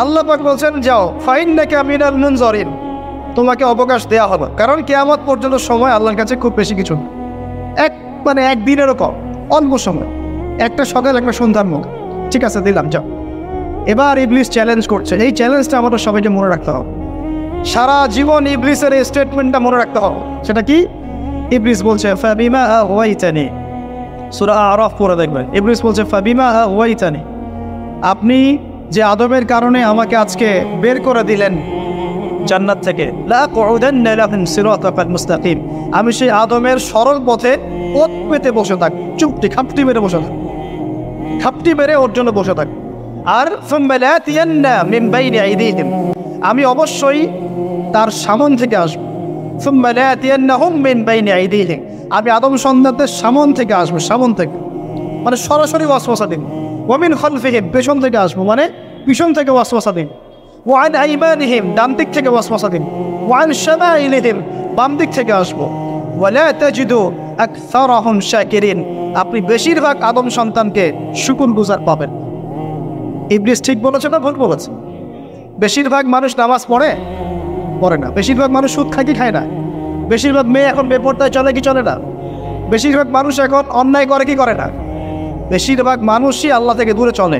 আল্লাহ পাক বলছেন যাও ফাইন্নাকা মিনাল মুনজারিন, তোমাকে অবকাশ দেওয়া হবে, কারণ কিয়ামত পর্যন্ত সময় আল্লাহর কাছে খুব বেশি কিছু না, একদিনেরও কম, অল্প সময়, একটা সকাল একটা সন্ধ্যার মুখ। ঠিক আছে দিলাম, যাও। এবার ইবলিস চ্যালেঞ্জ করছে, এই চ্যালেঞ্জটা আমাদের সবাইকে মনে রাখতে হবে, সারা জীবন ইবলিসের এই স্টেটমেন্টটা মনে রাখতে হবে। সেটা কি? ইবলিস বলছে ফাবিমা আগওয়াইতানি, সূরা আরাফ পড়ে দেখবেন। ইবলিস বলছে ফাবিমা আগওয়াইতানি, আপনি যে আদমের কারণে আমাকে আজকে বের করে দিলেন জান্নাত থেকে, লা কুউদান্না লাহুম সিরাতাকাল মুস্তাকিম, আমি সেই আদমের সরল পথে পথ পেতে বসে থাক, চুপটি খাপটি মেরে বসে থাক, খাপটি মেরে ওর জন্য বসে থাক। আর সুম্মা লাতিয়ান্না মিন বাইনি আইদিহিম, আমি অবশ্যই তার সামন থেকে আসবো। সুম্মা লাতিয়ান্নাহুম মিন বাইনি আইদিহিম, আমি আদম সন্তানদের সামন থেকে আসবো, সামন থেকে মানে সরাসরি ওয়াসওয়াসা দিন। ওয়া মিন খালফিহিম, পেছন থেকে আসবো মানে পিছন থেকে ওয়াসওয়াসা দিন। ওয়া আন আইমানিহিম, ডান দিক থেকে ওয়াসওয়াসা দিন। ওয়া আন শামাইলিহিম, বাম দিক থেকে আসবো। ওয়া লা তাজিদু আকসারাহুম শাকিরিন, আপনি বেশিরভাগ আদম সন্তানকে শুকরগুজার পাবেন। ইবলিস ঠিক বলেছে না ভুল বলেছে? বেশিরভাগ মানুষ নামাজ পড়ে না, বেশিরভাগ মানুষ সুদ খায় কি খায় না, বেশিরভাগ মেয়ে এখন বেপরদায় চলে কি চলে না, বেশিরভাগ মানুষ এখন অন্যায় করে কি করে না, বেশিরভাগ মানুষই আল্লাহ থেকে দূরে চলে।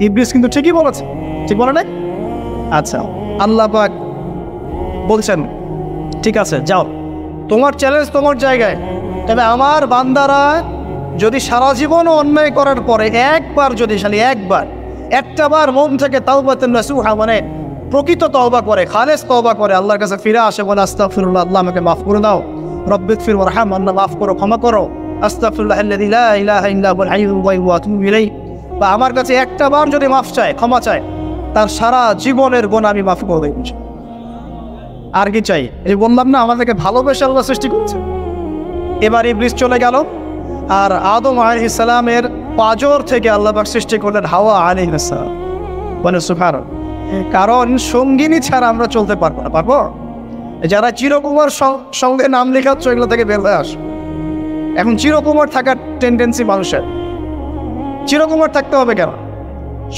ইবলিস কিন্তু ঠিকই বলেছে, ঠিক বলে না? আচ্ছা, আল্লাহ পাক বলছেন ঠিক আছে যাও, তোমার চ্যালেঞ্জ তোমার জায়গায়, তবে আমার বান্দারা যদি সারা জীবনও অন্যায় করার পরে একবার, যদি খালি একটা বার মন থেকে তাওবাতুন নাসুহা মানে প্রকৃত তওবা করে, খালেস তওবা করে, আল্লাহর কাছে ফিরে আসে, বলে আস্তাগফিরুল্লাহ, আল্লাহ আমাকে মাফ করে দাও, রব্বিগফির ওয়ারহাম, আল্লাহ মাফ করো, ক্ষমা করো, আস্তাগফিরুল্লাহাল্লাযী লা ইলাহা ইল্লা হুয়াল হাইয়্যুল কাইয়্যুম ওয়া আতুবু ইলাইহি, বা আমার কাছে একটা বার যদি মাফ চায়, ক্ষমা চায়, তার সারা জীবনের গুনাহ আমি মাফ করে দেব। আর কি চাই? এই বললাম না আমাদেরকে ভালোবেসে আল্লাহ সৃষ্টি করেছে। এবার ইবলিস চলে গেল, আর আদম আলাইহিস সালামের পাঁজর থেকে আল্লাহ পাক সৃষ্টি করলেন হাওয়া আলাইহিস সালাম। বলে সুবহানাল্লাহ, কারণ সঙ্গিনী ছাড়া আমরা চলতে পারবো না। পারবো? যারা চিরকুমার সঙ্গে নাম লেখাচ্ছ এগুলো থেকে বের হয়ে আস। এখন চিরকুমার থাকার টেন্ডেন্সি মানুষের, চিরকুমার থাকতে হবে কেন?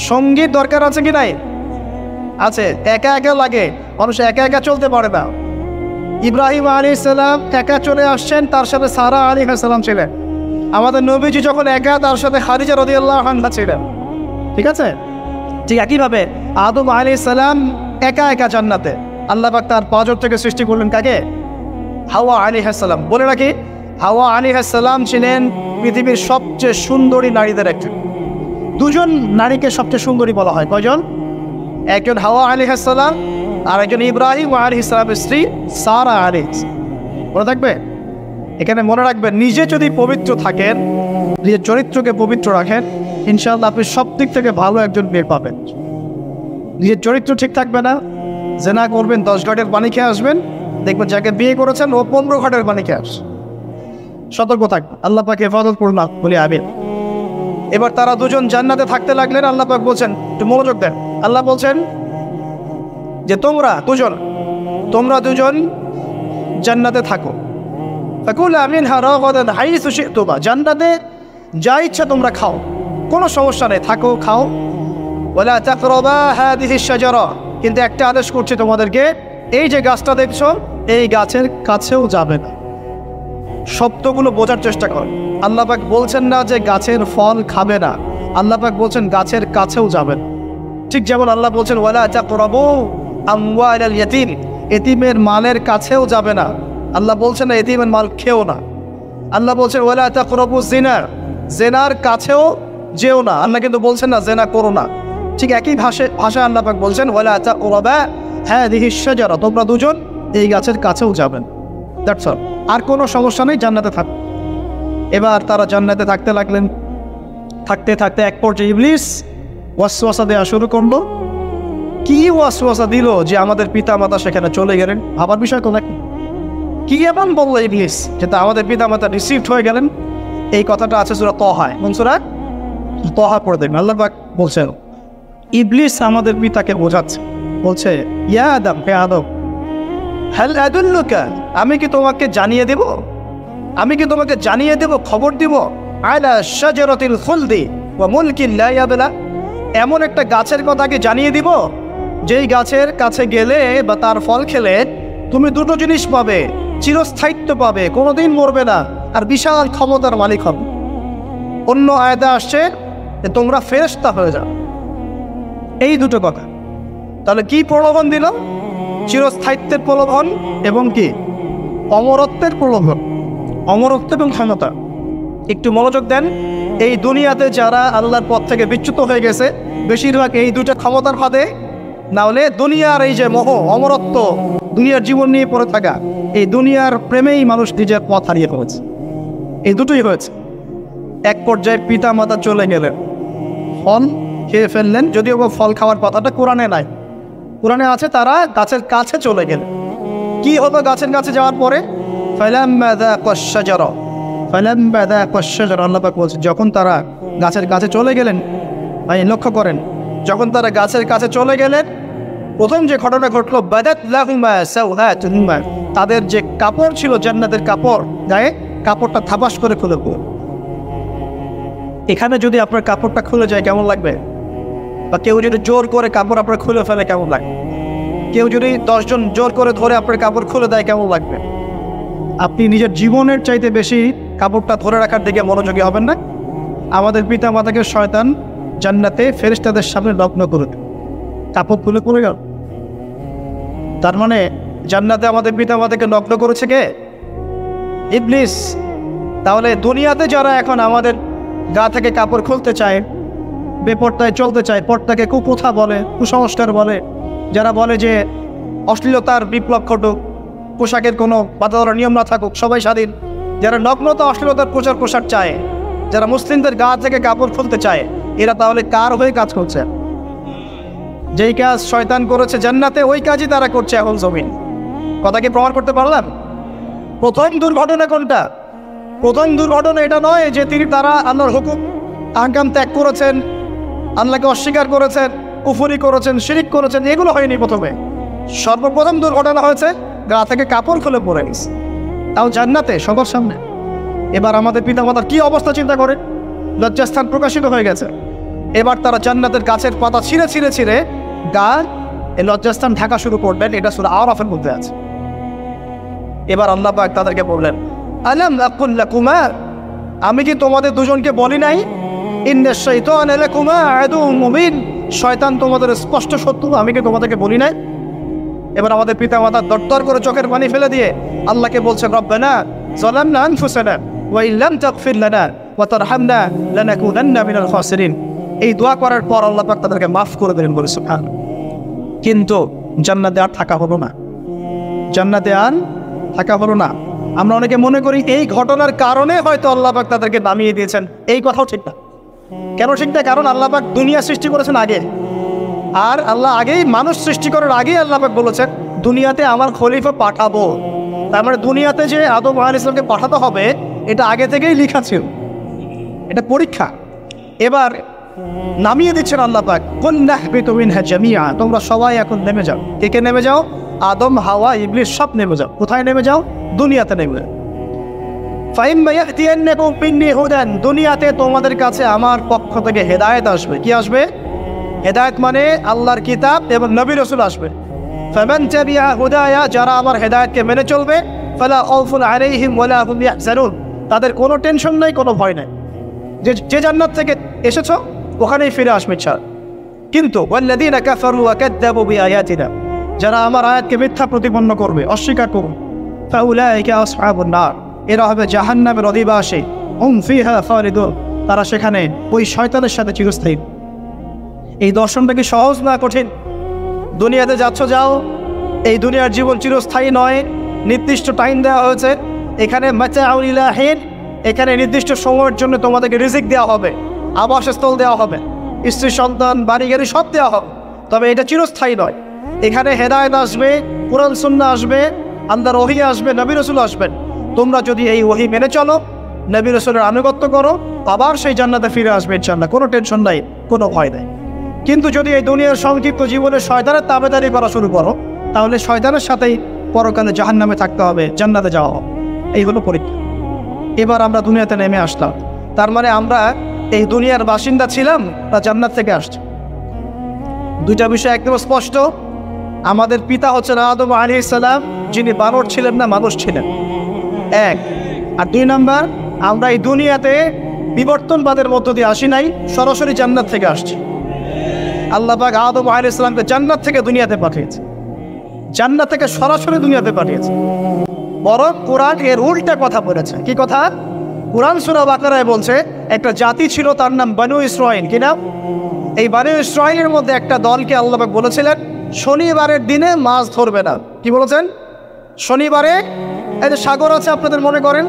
সঙ্গীর দরকার আছে কি নাই? আছে। একা একা লাগে, মানুষ একা একা চলতে পারে না। ইব্রাহিম আলাইহিস সালাম একা চলে আসছেন, তার সাথে সারা আলাইহিস সালাম ছিলেন। আমাদের নবীজি যখন একা, তার সাথে খাদিজা রাদিয়াল্লাহু আনহা ছিলেন। ঠিক আছে? ঠিক একইভাবে আদম আলাইহিস সালাম একা একা জান্নাতে, আল্লাহ পাক তার পাঁজর থেকে সৃষ্টি করলেন কাকে? হাওয়া আলাইহিস সালাম। বলে রাখি, হাওয়া আলাইহিস সালাম ছিলেন পৃথিবীর সবচেয়ে সুন্দরী নারীদের একজন। দুজন নারীকে সবচেয়ে সুন্দরী বলা হয়। কয়জন? একজন হাওয়া আলাইহিস সালাম, আর একজন ইব্রাহিম আলাইহিস সালামের স্ত্রী সারা আলাইহিস। মনে থাকবে, এখানে মনে রাখবেন, নিজে যদি পবিত্র থাকেন, নিজের চরিত্রকে পবিত্র রাখেন, ইনশাআল্লাহ আপনি সব দিক থেকে ভালো একজন মেয়ে পাবেন। নিজের চরিত্র ঠিক থাকবে না, জেনা করবেন, 10 ঘাটের পানি খেয়ে আসবেন, দেখবেন যাকে বিয়ে করেছেন ও 15 ঘাটের পানি খেয়ে আসে। সতর্ক থাকবেন, আল্লাহ পাক হেফাজত করুন বলি আমিন। এবার তারা দুজন জান্নাতে থাকতে লাগলেন। আল্লাহ পাক বলছেন, একটু মনোযোগ দেন, আল্লাহ বলছেন যে তোমরা দুজন জান্নাতে থাকো। ফাকুলা মিনহা রাগাদান হাইসু শি'তুমা, জান্নাতে যা ইচ্ছা তোমরা খাও, কোনো সমস্যা নেই, থাকো খাও। ওয়ালা তাকরাবা হাদিহি শাজারা, কিন্তু একটা আদেশ করছি তোমাদেরকে, এই যে গাছটা দেখছো এই গাছের কাছেও যাবে না। শব্দগুলো বোঝার চেষ্টা করো। আল্লাহ পাক বলছেন না যে গাছের ফল খাবে না, আল্লাহ পাক বলছেন গাছের কাছেও যাবে না। ঠিক যেমন আল্লাহ বলছেন ওয়ালা তাকরাবু আমওয়ালাল ইয়াতীম, এতিমের মালের কাছেও যাবে না। আল্লাহ বলছেন না এতিমের মাল খেও না। আল্লাহ বলছেন ওয়ালা তাকরাবু জিনা, জেনার কাছেও যেও না। আল্লাহ কিন্তু বলছেন না জেনা করো না। ঠিক একই ভাষায় আল্লাহ পাক বলছেন ওয়ালা তাকরাবা হাদিহি শাজারা, তোমরা দুজন এই গাছের কাছেও যাবেন। দ্যাটস অল, আর কোনো সমস্যা নেই, জান্নাতে থাক। এবার তারা জান্নাতে থাকতে লাগলেন। থাকতে থাকতে এক পর্যায়ে ইবলিস ওয়াসওয়াসা দেওয়া শুরু করলো। কি ওয়াসওয়াসা দিল যে আমাদের পিতা মাতা সেখানে চলে গেলেন? ভাবার বিষয় তো নাকি? কি এমন বললো ইবলিস যে তা আমাদের পিতা মাতা রিসিভড হয়ে গেলেন? এই কথাটা আছে সূরা তাহায়। কোন সূরা? তাহা পড়ে দেখবেন। আল্লাহ পাক বলছেন, ইবলিস আমাদের পিতাকে বোঝাচ্ছে, বলছে, ইয়া আদম, হে আদম, হাল আদুল্লুকা, আমি কি তোমাকে জানিয়ে দেব, আমি কি তোমাকে জানিয়ে দেব, খবর দিব, আলা শাজারাতিল খুলদি ওয়া মুলকিন লা ইয়াবলা, এমন একটা গাছের কথা কি জানিয়ে দিব যেই গাছের কাছে গেলে বা তার ফল খেলে তুমি দুটো জিনিস পাবে, চিরস্থায়িত্ব পাবে, কোনোদিন মরবে না, আর বিশাল ক্ষমতার মালিক হবে। অন্য আয়াতে আসছে যে তোমরা ফেরেশতা হয়ে যাও। এই দুটো কথা। তাহলে কি প্রলোভন দিল? চিরস্থায়িত্বের প্রলোভন এবং কি অমরত্বের প্রলোভন, অমরত্ব এবং ক্ষমতা। একটু মনোযোগ দেন, এই দুনিয়াতে যারা আল্লাহর পথ থেকে বিচ্যুত হয়ে গেছে বেশিরভাগ এই দুটো ক্ষমতার ফাঁদে, না হলে দুনিয়ার এই যে মোহ, অমরত্ব, দুনিয়ার জীবন নিয়ে পড়ে থাকা, এই দুনিয়ার প্রেমেই মানুষ নিজের পথ হারিয়ে ফেলেছে। এই দুটোই হয়েছে। এক পর্যায়ে পিতা মাতা চলে গেলেন, ফল খেয়ে ফেললেন, যদিও ফল খাওয়ার কথাটা কোরআনে নাই, কোরআনে আছে তারা গাছের কাছে চলে গেলেন। কি হলো গাছের কাছে যাওয়ার পরে? ফালাম্মা যাকাশ শাজারা, ফালাম্মা যাকাশ শাজারা, আল্লাহ পাক বলছে যখন তারা গাছের কাছে চলে গেলেন, ভাই লক্ষ্য করেন, যখন তারা গাছের কাছে চলে গেলেন প্রথম যে ঘটনা ঘটলো, বাদাত লাহুমা সাওআতুহুমা, তাদের যে কাপড় ছিল জান্নাতের কাপড়, গায়ে কাপড়টা থাপাস করে খুলে পড়ল। এখানে যদি আপনার কাপড়টা খুলে যায় কেমন লাগবে? বা কেউ যদি জোর করে কাপড় আপনার খুলে ফেলে কেমন লাগবে? কেউ যদি 10 জন জোর করে ধরে আপনার কাপড় খুলে দেয় কেমন লাগবে? আপনি নিজের জীবনের চাইতে বেশি কাপড়টা ধরে রাখার দিকে মনোযোগী হবেন না? আমাদের পিতা মাতাকে শয়তান জান্নাতে ফেরেশতাদের সামনে নগ্ন করে দেয়, কাপড় খুলে পড়ে গেল। তার মানে জান্নাতে আমাদের পিতা মাতাকে নগ্ন করেছে কে? ইবলিস। তাহলে দুনিয়াতে যারা এখন আমাদের গা থেকে কাপড় খুলতে চায়, বেপর্দায় চলতে চায়, পর্দাকে কুপ্রথা বলে, কুসংস্কার বলে, যারা বলে যে অশ্লীলতার বিপ্লব ঘটুক, পোশাকের কোনো বাধা ধরা নিয়ম না থাকুক, সবাই স্বাধীন, যারা নগ্নতা অশ্লীলতার প্রচার প্রসার চায়, যারা মুসলিমদের গা থেকে কাপড় খুলতে চায়, এরা তাহলে কার হয়ে কাজ করছে? যেই কাজ শয়তান করেছে জান্নাতে, ওই কাজই তারা করছে এখন জমিন। কথা কি প্রমাণ করতে পারলাম? প্রথম দুর্ঘটনা কোনটা? প্রথম দুর্ঘটনা এটা নয় যে তারা আল্লাহর হুকুম আহকাম ত্যাগ করেছেন, আল্লাহকে অস্বীকার করেছেন, কুফরি করেছেন, শিরিক করেছেন, এগুলো হয়নি প্রথমে। সর্বপ্রথম দুর্ঘটনা হয়েছে গা থেকে কাপড় খুলে পড়ে গেছে, তাও জান্নাতে সবার সামনে। এবার আমাদের পিতামাতার কি অবস্থা চিন্তা করে, লজ্জাস্থান প্রকাশিত হয়ে গেছে। এবার তারা জান্নাতের গাছের পাতা ছিঁড়ে ছিঁড়ে ছিঁড়ে গা এই লজ্জাস্থান ঢাকা শুরু করবেন। এটা সূরা আরাফের মধ্যে আছে। এবার আল্লাহ পাক তাদেরকে বললেন, আলাম আকুল লাকুমা, আমি কি তোমাদের দুজনকে বলি নাই, ইন্নাশ শাইতানা লাকুমা আদুউম মুবিন, শয়তান তোমাদের স্পষ্ট শত্রু, আমি কি তোমাদেরকে বলি নাই? এবার আমাদের পিতা মাতা দরদর করে চোখের পানি ফেলে দিয়ে আল্লাহকে বলছেন, রব্বানা যালামনা আনফুসানা ওয়া ইল্লাম তাগফির লানা ওয়া তারহামনা লানাকুনান্না মিনাল খাসিরিন। এই দোয়া করার পর আল্লাহ পাক তাদেরকে মাফ করে দিলেন, বলে সুবহানাল্লাহ। কিন্তু জান্নাতে আর থাকা হলো না, জান্নাতে আর থাকা হলো না। আমরা অনেকে মনে করি এই ঘটনার কারণে হয়তো আল্লাহ পাক তাদেরকে নামিয়ে দিয়েছেন, এই কথাও ঠিক না। কেন ঠিক না? কারণ আল্লাহ পাক দুনিয়া সৃষ্টি করেছেন আগে, আর আল্লাহ আগেই মানুষ সৃষ্টি করার আগেই আল্লাহ পাক বলেছেন দুনিয়াতে আমার খলিফা পাঠাবো। তার মানে দুনিয়াতে যে আদম আলাইহিস সালামকে পাঠাতে হবে এটা আগে থেকেই লেখা ছিল, এটা পরীক্ষা। এবার নামিয়ে দিচ্ছেন আল্লাহ পাক, কুল নাহবিতু মিনহা জামিআ, তোমরা সবাই এখন নেমে যাও। কে কে নেমে যাও? আদম, হাওয়া, ইবলিস সব নেমে যাও। কোথায় নেমে যাও? দুনিয়াতে নেমে যাও। ফাইম্মা ইয়াতিয়ান্নাকুম মিন্নী হুদান, দুনিয়াতে তোমাদের কাছে আমার পক্ষ থেকে হেদায়েত আসবে। কি আসবে? হেদায়েত মানে আল্লাহর কিতাব এবং নবী রাসূল আসবে। ফামান তাবিআ হুদায়া, যারা আমার হেদায়েতকে মেনে চলবে, ফালা খাউফুন আলাইহিম ওয়ালা হুম ইয়াহজানুন, তাদের কোনো টেনশন নাই, কোনো ভয় নাই। যে জান্নাত থেকে এসেছো ওখানেই ফিরে আসবে ছাড়। কিন্তু ওয়াল্লাযীনা কাফারু ওয়া কাযযাবু বিআয়াতিনা, যারা আমার আয়াতকে মিথ্যা প্রতিপন্ন করবে, অস্বীকার করবে, ফাউলাইকা আসহাবুন নার, এরা হবে জাহান্নামের অধিবাসী। হুম ফিহা খালিদুন, তারা সেখানে ওই শয়তানের সাথে চিরস্থায়ী। এই দর্শনটা কি সহজ না কঠিন? দুনিয়াতে যাচ্ছ যাও, এই দুনিয়ার জীবন চিরস্থায়ী নয়, নির্দিষ্ট টাইম দেওয়া হয়েছে। এখানে মাতাউল ইলাহিন, এখানে নির্দিষ্ট সময়ের জন্য তোমাদেরকে রিজিক দেওয়া হবে, আবাসস্থল দেওয়া হবে, স্ত্রী সন্তান বাড়ি গাড়ি সব দেওয়া হবে, তবে এটা চিরস্থায়ী নয়। এখানে হেদায়েত আসবে, কোরআন সুন্নাহ আসবে, আল্লাহর ওহী আসবে, নবী রাসূল আসবেন। তোমরা যদি এই ওহী মেনে চলো, নবী রাসূলের আনুগত্য করো, আবার সেই জান্নাতে ফিরে আসবে ইনশাআল্লাহ, কোনো টেনশন নাই, কোনো ভয় নাই। কিন্তু যদি এই দুনিয়ার সংক্ষিপ্ত জীবনে শয়তানের তাবেদারি করা শুরু করো, তাহলে শয়তানের সাথেই পরকালে জাহান্নামে থাকতে হবে, জান্নাতে যাওয়া হবে। এই হলো পরীক্ষা। এবার আমরা দুনিয়াতে নেমে আসলাম, তার মানে আমরা এই দুনিয়ার বাসিন্দা ছিলাম না জান্নাত থেকে আসছি? দুইটা বিষয় একদম স্পষ্ট। আমাদের পিতা হচ্ছেন আদম আলাইহিস সালাম, যিনি বানর ছিলেন না, মানুষ ছিলেন, এক। আর দুই নাম্বার, আমরা এই দুনিয়াতে বিবর্তনবাদের মধ্য দিয়ে আসি নাই, সরাসরি জান্নাত থেকে আসছি। আল্লাহ পাক আদম আলাইহিস সালামকে জান্নাত থেকে দুনিয়াতে পাঠিয়েছে, জান্নাত থেকে সরাসরি দুনিয়াতে পাঠিয়েছে। বরং কোরআন এর উল্টা কথা বলেছে। কি কথা? কোরআন সূরা বাকারায় বলছে একটা জাতি ছিল, তার নাম বনু ইসরাঈল। কি নাম? এই বনু ইসরাঈলের মধ্যে একটা দলকে আল্লাহ পাক বলেছিলেন শনিবারের দিনে মাছ ধরবে না। কি বলেছেন? শনিবারে, এই যে সাগর আছে আপনাদের মনে করেন,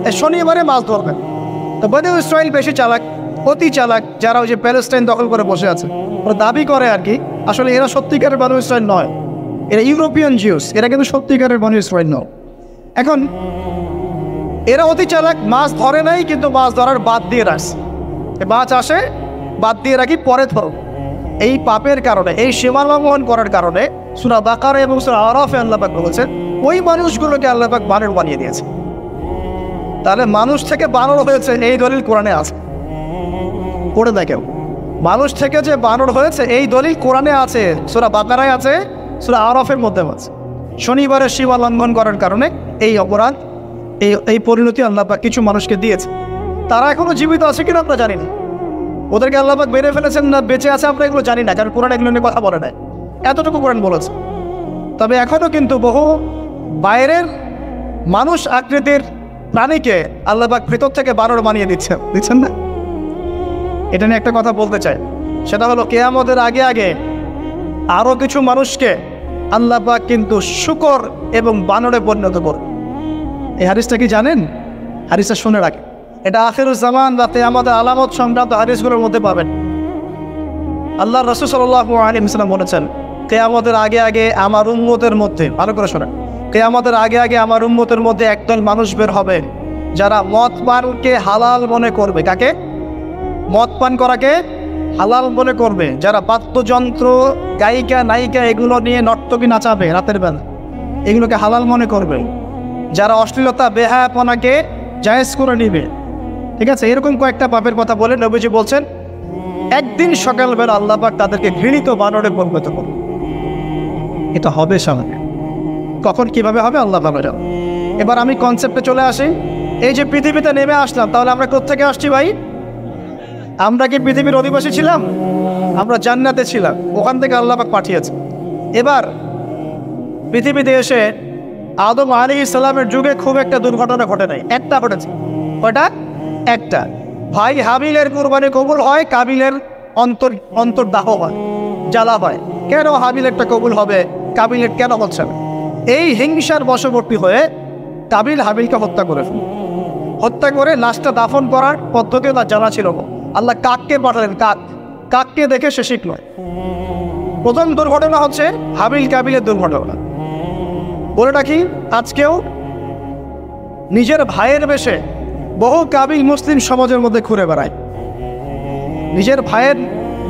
এই শনিবারে মাছ ধরবেন। তো বনু ইসরাঈল বেশি চালাক, অতি চালাক, যারা ওই যে প্যালেস্টাইন দখল করে বসে আছে, ওরা দাবি করে আর কি, আসলে এরা সত্যিকারের বনু ইসরাঈল নয়, এরা ইউরোপিয়ান জিউস, এরা কিন্তু সত্যিকারের বনু ইসরাঈল নয়। এখন এরা অতি চালাক, মাছ ধরে নাই, কিন্তু মাছ ধরার বাদ দিয়ে রাখছে। মাছ আসে, বাদ দিয়ে রাখি, পরে ধরো। এই পাপের কারণে, এই সীমা লঙ্ঘন করার কারণে সূরা বাকারা এবং সূরা আরাফে আল্লাহ পাক বলেছেন ওই মানুষগুলোকে আল্লাহ পাক বানর বানিয়ে দিয়েছে। তাহলে মানুষ থেকে বানর হয়েছে এই দলিল কোরআনে আছে, পড়ে দেখেও। মানুষ থেকে যে বানর হয়েছে এই দলিল কোরআনে আছে, সূরা বাকারায় আছে, সূরা আরাফের মধ্যে আছে। শনিবারের সীমা লঙ্ঘন করার কারণে এই অপরাধ, এই পরিণতি আল্লাহ পাক কিছু মানুষকে দিয়েছে। তারা এখনো জীবিত আছে কিনা আমরা জানি না, ওদেরকে আল্লাহ পাক মেরে ফেলেছেন না বেঁচে আছে আমরা এগুলো জানি না, কারণ কোরআন এগুলো নিয়ে কথা বলে নাই, এতটুকু কোরআন বলেছে। তবে এখনও কিন্তু বহু বাইরের মানুষ আকৃতির প্রাণীকে আল্লাহ পাক ভেতর থেকে বানর বানিয়ে দিচ্ছেন না। এটা নিয়ে একটা কথা বলতে চাই, সেটা হলো কিয়ামতের আগে আগে আরও কিছু মানুষকে আল্লাহ পাক কিন্তু শূকর এবং বানরে পরিণত করে। এই হাদিসটা কি জানেন? হাদিসটা শুনে রাখেন, এটা আখিরুজ জামান বা কিয়ামতের আলামত সংক্রান্ত হাদিসগুলোর মধ্যে পাবেন। আল্লাহ রাসূল সাল্লাল্লাহু আলাইহি ওয়াসাল্লাম বলেছেন কিয়ামতের আগে আগে আমার উম্মতের মধ্যে, ভালো করে শোনেন, কিয়ামতের আগে আগে আমার উম্মতের মধ্যে একদল মানুষ বের হবে যারা মদ পানকে হালাল মনে করবে। কাকে? মদ পান করাকে হালাল মনে করবে, যারা বাদ্যযন্ত্র, গায়িকা, নায়িকা এগুলো নিয়ে নর্তকী নাচাবে রাতের বেলা, এগুলোকে হালাল মনে করবে, যারা অশ্লীলতা, বেহায়াপনাকে জায়েজ করে নিবে। ঠিক আছে, এরকম কয়েকটা পাপের কথা বলে নবীজি বলছেন একদিন সকালবেলা আল্লাহ পাক তাদেরকে ঘৃণিত বানরে পরিণত করবে। এটা হবে সামনে, কখন কিভাবে হবে আল্লাহ ভালো জানেন। এবার আমি কনসেপ্টে চলে আসি। এই যে পৃথিবীতে নেমে আসলাম, তাহলে আমরা কোত্থেকে আসছি ভাই? আমরা কি পৃথিবীর অধিবাসী ছিলাম? আমরা জান্নাতে ছিলাম, ওখান থেকে আল্লাহ পাক পাঠিয়েছে। এবার পৃথিবীতে এসে আদম আলাইহিস সালামের যুগে খুব একটা দুর্ঘটনা ঘটে নাই, একটা ঘটেছে। কয়টা? একটা। ভাই হাবিলের কুরবানি কবুল হয়, কাবিলের অন্তর্দাহ হয়, জ্বালা হয়। কেন হাবিলেরটা কবুল হবে, কাবিলের কেন হচ্ছে না? এই হিংসার বশবর্তী হয়ে কাবিল হাবিলকে হত্যা করে ফেলে। হত্যা করে লাশটা দাফন করার পদ্ধতিও তার জানা ছিল না। আল্লাহ কাককে পাঠালেন, কাককে দেখে সে শিখল। প্রথম দুর্ঘটনা হচ্ছে হাবিল কাবিলের দুর্ঘটনা। বলে রাখি, আজকেও নিজের ভাইয়ের বেশে বহু কাবিল মুসলিম সমাজের মধ্যে ঘুরে বেড়ায়। নিজের ভাইয়ের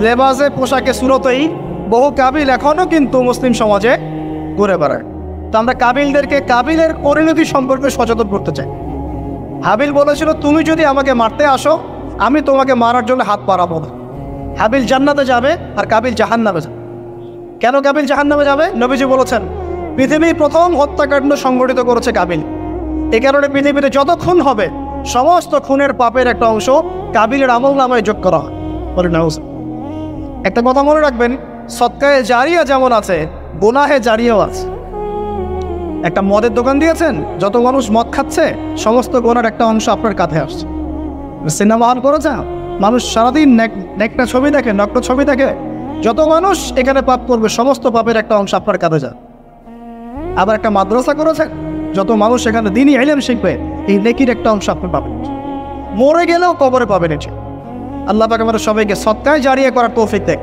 লেবাসে, পোশাকে, সুরতেই বহু কাবিল এখনও কিন্তু মুসলিম সমাজে ঘুরে বেড়ায়। তো আমরা কাবিলদেরকে কাবিলের পরিণতি সম্পর্কে সচেতন করতে চাই। হাবিল বলেছিল তুমি যদি আমাকে মারতে আসো, আমি তোমাকে মারার জন্য হাত বাড়াবো না। হাবিল জান্নাতে যাবে আর কাবিল জাহান্নামে যাবে। কেন কাবিল জাহান্নামে যাবে? নবীজি বলেছেন পৃথিবীর প্রথম হত্যাকাণ্ড সংগঠিত করেছে কাবিল। এ কারণে পৃথিবীতে যত খুন হবে সমস্ত খুনের পাপের একটা অংশ কাবিলের আমল নামায় যোগ করা হয়। বলে না, একটা কথা মনে রাখবেন, সদকায়ে জারিয়া যেমন আছে, গুনাহে জারিয়াও আছে। একটা মদের দোকান দিয়েছেন, যত মানুষ মদ খাচ্ছে সমস্ত গুনার একটা অংশ আপনার কাঁধে আসছে। সিনেমা হল করেছে, মানুষ সারাদিন নেকটা ছবি দেখে, নগ্ন ছবি দেখে, যত মানুষ এখানে পাপ করবে সমস্ত পাপের একটা অংশ আপনার কাঁধে যায়। আবার একটা মাদ্রাসা করেছে, যত মানুষ এখানে দিনই ইলম শিখবে এই নেকির একটা অংশ আপনি পাবেন। মরে গেলেও কবরে পাবেন। এটি আল্লাহ পাক আমাদের সবাইকে সদকায়ে জারিয়া করার তৌফিক দেয়,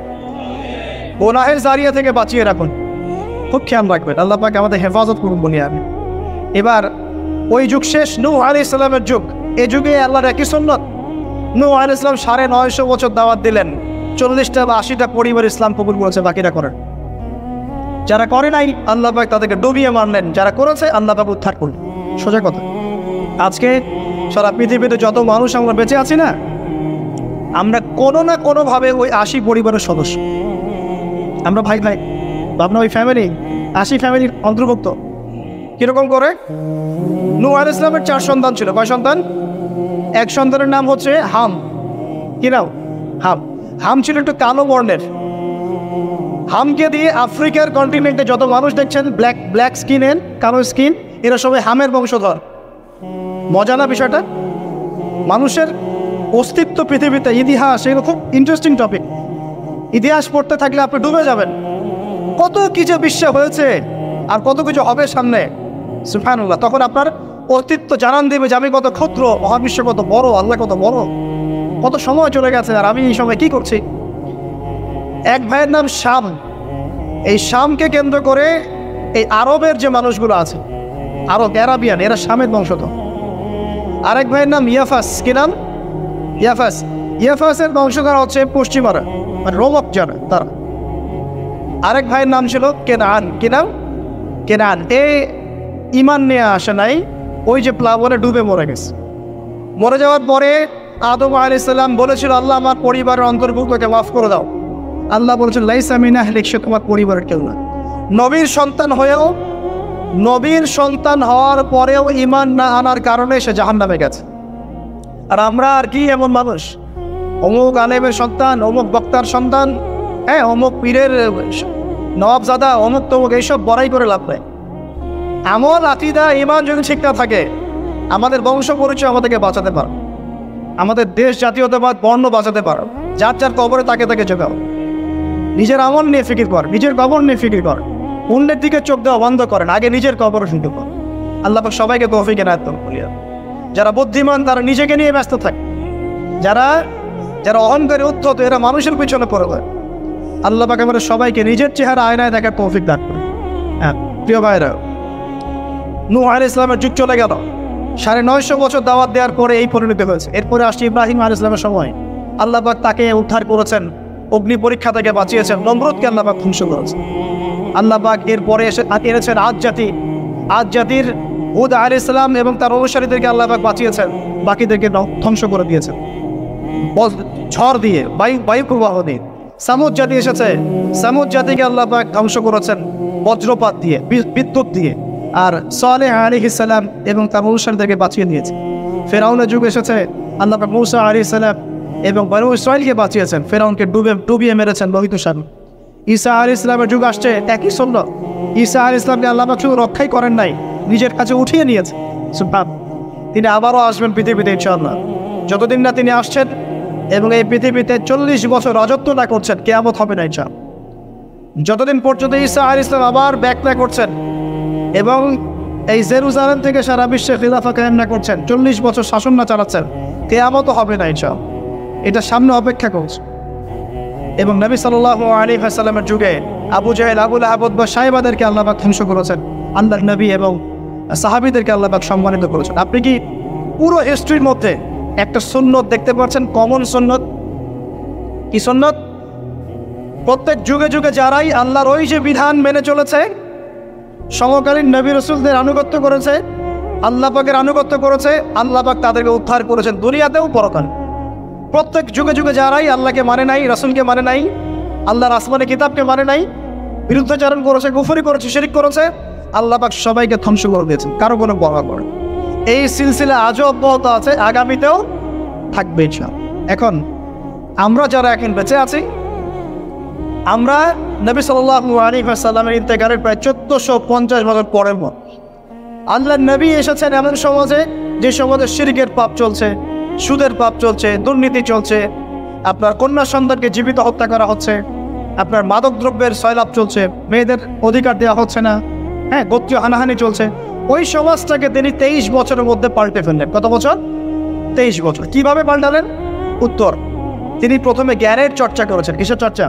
গুনাহের জারিয়া থেকে বাঁচিয়ে রাখুন। খুব খেয়াল রাখবেন, আল্লাহ পাক আমাদের হেফাজত করুন বলি আমি। এবার ওই যুগ শেষ, নূহ আলাইহিস সালামের যুগ। এ যুগে আল্লাহর একই সুন্নত। নূহ আলাইহিস সালাম 950 বছর দাওয়াত দিলেন, 40টা বা 80টা পরিবার ইসলাম কবুল করেছে, বাকিরা করেন। যারা করে নাই আল্লাহ পাক তাদেরকে ডুবিয়ে মারলেন, যারা করেছে আল্লাহ পাক উদ্ধার করলেন। সোজা কথা। আজকে সারা পৃথিবীতে যত মানুষ আমরা বেঁচে আছি না, আমরা কোনো না কোনোভাবে ওই 80 পরিবারের সদস্য। আমরা ভাই ভাই, ভাবনা ওই ফ্যামিলি 80 ফ্যামিলির অন্তর্ভুক্ত। কীরকম করে? নূহ আলাইহিস সালামের 4 সন্তান ছিল। কয় সন্তান? এক সন্তানের নাম হচ্ছে হাম। কি নাম? হাম। হাম ছিল একটু কালো বর্ণের। হামকে দিয়ে আফ্রিকার কন্টিনেন্টে যত মানুষ দেখছেন ব্ল্যাক স্কিনের, কালো স্কিন, এরা সবাই হামের বংশধর। মজা না বিষয়টা? মানুষের অস্তিত্ব পৃথিবীতে, ইতিহাস, এগুলো খুব ইন্টারেস্টিং টপিক। ইতিহাস পড়তে থাকলে আপনি ডুবে যাবেন। কত কিছু বিশ্ব হয়েছে আর কত কিছু হবে সামনে, সুবহানাল্লাহ। তখন আপনার অস্তিত্ব জানান দেবে যে আমি কত ক্ষুদ্র, মহাবিশ্ব কত বড়, আল্লাহ কত বড়, কত সময় চলে গেছে আর আমি এই সময় কি করছি। এক ভাইয়ের নাম শাম। এই শামকে কেন্দ্র করে এই আরবের যে মানুষগুলো আছে, আরব, অ্যারাবিয়ান, এরা শামের বংশধর। আরেক ভাইয়ের নাম ইয়াফাস। কি নাম? ইয়াফাস। ইয়াফাসের বংশধর হচ্ছে পশ্চিমারা, মানে রোমক যারা, তারা। আরেক ভাইয়ের নাম ছিল কেনান। কি নাম? কেনান। ইমান নিয়ে আসে নাই, ওই যে প্লাবনে ডুবে মরে গেছে। মরে যাওয়ার পরে আদম আলাইহিস সালাম বলেছিল, আল্লাহ আমার পরিবারের অন্তর্ভুক্তকে মাফ করে দাও। আল্লাহ বলেছেন, লাইসা মিন আহলিক, সে তোমার পরিবারের কেউ না। নবীর সন্তান হওয়ার পরেও ইমান না আনার কারণে সে জাহান্নামে গেছে। আর আমরা আর কি এমন মানুষ, অমুক আলেমের সন্তান, অমুক বক্তার সন্তান, হ্যাঁ, অমুক পীরের নবাবজাদা, অমুক তমুক, এইসব বড়াই করে লাভ নেই। আমল, আকিদা, ইমান যদি ঠিক না থাকে, আমাদের বংশ পরিচয় আমাদেরকে বাঁচাতে পারে, আমাদের দেশ, জাতীয়তাবাদ, বর্ণ বাঁচাতে পারে। যার যার কবরে তাকে যোগাও। নিজের আমল নিয়ে ফিকির কর, নিজের কবর নিয়ে ফিকির কর, অন্যের দিকে চোখ দেওয়া বন্ধ করেন, আগে নিজের কবরে ফিকির কর। আল্লাহ পাক সবাইকে তৌফিক এনায়েত করুন। যারা বুদ্ধিমান তারা নিজেকে নিয়ে ব্যস্ত থাকে, যারা অহংকারী, উদ্ধত, এরা মানুষের পিছনে পড়ে যায়। আল্লাহ পাক আমাদের সবাইকে নিজের চেহারা আয়নায় দেখার তৌফিক দান করে। হ্যাঁ প্রিয় ভাইরা, নূহ আলাইহিস সালামের যুগ চলে গেল, 950 বছর দাওয়াত দেওয়ার পরে এই পরিণতি হয়েছে। এরপরে আসছে ইব্রাহিম আলাইহিস সালামের সময়। আল্লাহ পাক তাকে উদ্ধার করেছেন, অগ্নি পরীক্ষা থেকে বাঁচিয়েছেন, নমরুদকে আল্লাহ পাক ধ্বংস করেছেন। আল্লাহ পাক এরপরে এনেছেন আদ জাতির হুদ আলাইহিস সালাম এবং তার অনুসারীদেরকে আল্লাহ পাক বাঁচিয়েছেন, বাকিদেরকে ধ্বংস করে দিয়েছেন ঝড় দিয়ে, বায়ু প্রবাহ দিয়ে। সামুদ জাতি এসেছে, সামুদ জাতিকে আল্লাহ পাক ধ্বংস করেছেন বজ্রপাত দিয়ে, বিদ্যুৎ দিয়ে। আর সালেহ আলাইহিস সালাম এবং তার অনুসারীদেরকে বাঁচিয়ে দিয়েছে। ফেরাউনের যুগ এসেছে, আল্লাহ পাক মূসা আলাইহিস সালাম এবং বনু ইসরাইলকে বাঁচিয়েছেন, ফেরাউনকে ডুবিয়ে মেরেছেন লোহিত সাগরে। ঈসা আলাইহিস সালামের যুগ আসছে, একই সুন্নাত। ঈসা আলাইহিস সালামকে আল্লাহ পাক শুধু রক্ষাই করেন নাই, নিজের কাছে উঠিয়ে নিয়েছে। সুবহানাল্লাহ। তিনি আবারও আসবেন পৃথিবীতে ইনশাআল্লাহ। যতদিন না তিনি আসছেন এবং এই পৃথিবীতে 40 বছর রাজত্ব না করছেন, কিয়ামত হবে না ইনশাআল্লাহ। যতদিন পর্যন্ত ঈসা আলাইহিস সালাম আবার ব্যাক না করছেন এবং এই জেরুজালেম থেকে সারা বিশ্বে খিলাফা কায়েম না করছেন, 40 বছর শাসন না চালাচ্ছেন, কিয়ামতও হবে না ইনশাআল্লাহ। এটা সামনে অপেক্ষা করছে। এবং নবী সাল্লাল্লাহু আলাইহি ওয়াসাল্লামের যুগে আবু জাহেল, আবু লাহাব বা সাহেবাদেরকে আল্লাহ পাক ধ্বংস করেছেন, আল্লাহর নবী এবং সাহাবীদেরকে আল্লাহ পাক সম্মানিত করেছেন। আপনি কি পুরো হিস্ট্রির মধ্যে একটা সুন্নত দেখতে পাচ্ছেন, কমন সুন্নত? কি সুন্নত? প্রত্যেক যুগে যুগে যারাই আল্লাহর ওই যে বিধান মেনে চলেছে, সমকালীন নবী রাসূলদের আনুগত্য করেছে, আল্লাহ পাকের আনুগত্য করেছে, আল্লাহ পাক তাদেরকে উদ্ধার করেছেন দুনিয়াতেও পরকালে। প্রত্যেক যুগে যুগে যারাই আল্লাহকে মানে নাই, রাসূলকে মানে নাই, আল্লাহর আসমানি কিতাবকে মানে নাই, বিরুদ্ধাচরণ করেছে, কুফরি করেছে, শিরক করেছে, আল্লাহ পাক সবাইকে ধ্বংস করে দিয়েছেন, কারো কোনো পরোয়া করে। এই সিলসিলা আজও অব্যাহত আছে, আগামীতেও থাকবে ইনশাআল্লাহ। এখন আমরা যারা এখন বেঁচে আছি, আমরা নবী সাল্লাল্লাহু আলাইহি ওয়াসাল্লামের ইন্তেকালের প্রায় 1450 বছর পরের মত। আল্লাহর নবী এসেছেন এমন সমাজে, যে সমাজে শিরকের পাপ চলছে, সুদের পাপ চলছে, দুর্নীতি চলছে, আপনার কন্যা সন্তানকে জীবিত হত্যা করা হচ্ছে, আপনার মাদক দ্রব্যের সয়লাভ চলছে, মেয়েদের অধিকার দেওয়া হচ্ছে না, হ্যাঁ, গোত্রীয় হানাহানি চলছে। ওই সমাজটাকে তিনি 23 বছরের মধ্যে পাল্টে ফেললেন। কত বছর? 23 বছর। কিভাবে পাল্টালেন? উত্তর, তিনি প্রথমে জ্ঞানের চর্চা করেছেন। কিসের চর্চা?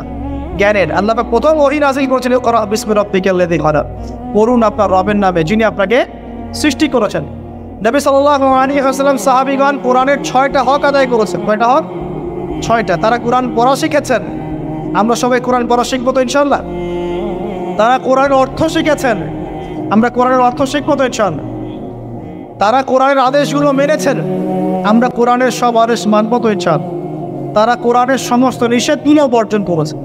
জ্ঞানের। আল্লাহ পাক প্রথম ওহী নাযিল করেছেন, ইকরা বিসমি রাব্বিকাল্লাযী খালাক, পড়ুন আপনার রবের নামে যিনি আপনাকে সৃষ্টি করেছেন। নবী সাল্লাল্লাহু আলাইহি ওয়াসাল্লাম সাহাবীগণ কোরআনের 6টা হক আদায় করেছেন। কয়টা হক? 6টা। তারা কোরআন পড়া শিখেছেন। আমরা সবাই কোরআন পড়া শিখবো তো ইনশাআল্লাহ। তারা কোরআনের অর্থ শিখেছেন। আমরা কোরআনের অর্থ শিখবো তো ইনশাআল্লাহ। তারা কোরআনের আদেশগুলো মেনেছেন। আমরা কোরআনের সব আদেশ মানব তো ইনশাআল্লাহ। তারা কোরআনের সমস্ত নিষেধগুলো বর্জন করেছে।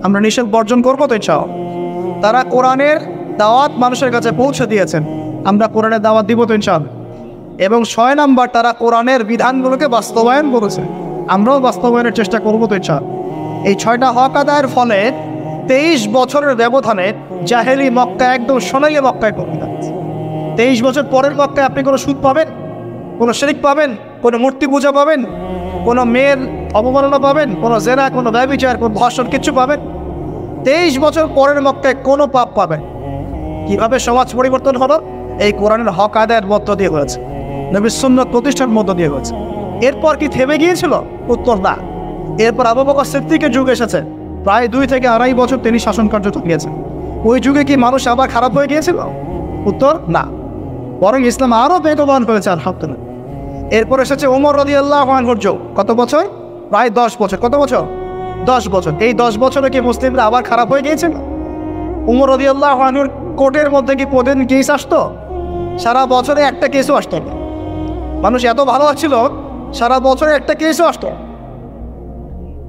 আমরা নিষেধ বর্জন করবো তো ইনশাআল্লাহ। তারা কোরআনের দাওয়াত মানুষের কাছে পৌঁছে দিয়েছেন। আমরা কোরআনের দাওয়াত দিব তো ইনশাআল্লাহ। এবং 6 নাম্বার, তারা কোরআনের বিধানগুলোকে বাস্তবায়ন করেছে। আমরাও বাস্তবায়নের চেষ্টা করবো তো ইনশাআল্লাহ। এই 6টা হক আদায়ের ফলে 23 বছরের ব্যবধানে জাহেলি মক্কা একদম সোনালী মক্কায় পরিণত হয়েছে। 23 বছর পরের মক্কায় আপনি কোনো সুদ পাবেন, কোনো শিরক পাবেন, কোনো মূর্তি পূজা পাবেন, কোনো মেয়ের অবমাননা পাবেন, কোনো জেনা, কোনো ব্যভিচার, কোনো ধর্ষণ, কিচ্ছু পাবেন? 23 বছর পরের মক্কায় কোনো পাপ পাবেন। কিভাবে সমাজ পরিবর্তন হলো? এই কোরআনের হক আদায়ের মধ্য দিয়ে হয়েছে, নবীর সুন্নাত প্রতিষ্ঠার মধ্য দিয়ে হয়েছে। এরপর কি থেমে গিয়েছিল? উত্তর না। এরপর আবু বকর সিদ্দিকের যুগ এসেছে। প্রায় 2 থেকে 2.5 বছর তিনি শাসন কার্য চালিয়েছেন। ওই যুগে কি মানুষ আবার খারাপ হয়ে গিয়েছিল? উত্তর না, বরং ইসলাম আরও বেগবান হয়েছে আলহামদুলিল্লাহ। এরপর এসেছে ওমর রাদিয়াল্লাহু আনহুর যুগ। কত বছর? প্রায় 10 বছর। কত বছর? 10 বছর। এই 10 বছরে কি মুসলিমরা আবার খারাপ হয়ে গিয়েছিল? ওমর রাদিয়াল্লাহু আনহুর কোর্টের মধ্যে কি প্রতিদিন কেস আসতো? সারা বছরে একটা কেসও আসতো না। মানুষ এত ভালো ছিল, সারা বছরে একটা কেসও আসতো।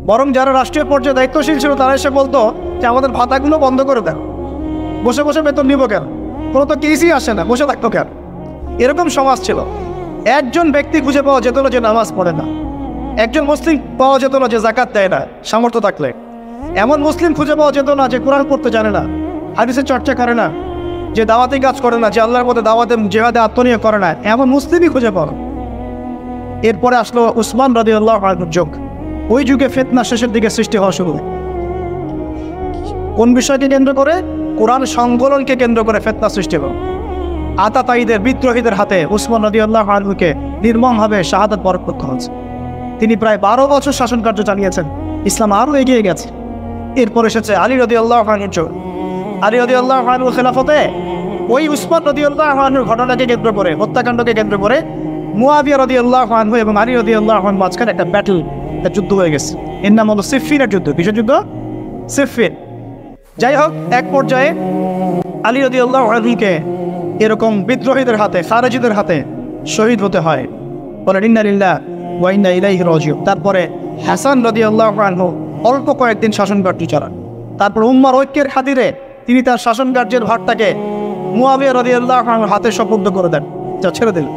বরং যারা রাষ্ট্রীয় পর্যায়ে দায়িত্বশীল ছিল তারা এসে বলতো যে আমাদের ভাতাগুলো বন্ধ করে দেন, বসে বসে বেতন নিব কেন, কোনো তো কেসই আসে না, বসে থাকতো কেন? এরকম সমাজ ছিল। একজন ব্যক্তি খুঁজে পাওয়া যেত না যে নামাজ পড়ে না, একজন মুসলিম পাওয়া যেত না যে জাকাত দেয় না সামর্থ্য থাকলে, এমন মুসলিম খুঁজে পাওয়া যেত না যে কোরআন পড়তে জানে না, হাদিসের চর্চা করে না, যে দাওয়াতি কাজ করে না, যে আল্লাহর মধ্যে দাওয়াতে জিহাদে আত্মনিয়োগ করে না, এমন মুসলিমই খুঁজে পাওয়া। এরপরে আসলো উসমান রাদিয়াল্লাহু আনহুর যুগ। ওই যুগে ফিতনা শেষের দিকে সৃষ্টি হওয়া শুরু হয়। কোন বিষয়কে কেন্দ্র করে? কোরআন সংকলনকে কেন্দ্র করে ফিতনা সৃষ্টি হলো। আতাতায়ীদের, বিদ্রোহীদের হাতে উসমান রাদিয়াল্লাহু আনহুকে নির্মমভাবে শাহাদাত বরকত হয়েছে। তিনি প্রায় 12 বছর শাসন কার্য চালিয়েছেন। ইসলাম আরও এগিয়ে গেছে। এরপর এসেছে আলী রাদিয়াল্লাহু আনহুর যুগ। আলী রাদিয়াল্লাহু আনহুর খেলাফতে ওই উসমান রাদিয়াল্লাহু আনহুর ঘটনাকে কেন্দ্র করে, হত্যাকাণ্ডকে কেন্দ্র করে মুয়াবিয়া রাদিয়াল্লাহু আনহু এবং আলী রাদিয়াল্লাহু আনহুর মাঝখানে একটা ব্যাটল, একটা যুদ্ধ হয়ে গেছে। এর নাম হলো সিফফিনের যুদ্ধ। কিসের যুদ্ধ? সিফফিন। যাই হোক, এক পর্যায়ে আলী রাদিয়াল্লাহু আনহুকে এরকম বিদ্রোহীদের হাতে, খারেজিদের হাতে শহীদ হতে হয়। বলেন ইন্না লিল্লাহি ওয়া ইন্না ইলাইহি রাজিউন। তারপরে হাসান রাদিয়াল্লাহু আনহু অল্প কয়েকদিন শাসন কার্য চালান। তারপর উম্মার ঐক্যের খাতিরে তিনি তার শাসন কার্যের ভারটাকে মুয়াবিয়া রাদিয়াল্লাহু আনহুর হাতে সুপুর্দ করে দেন, যা ছেড়ে দিলেন।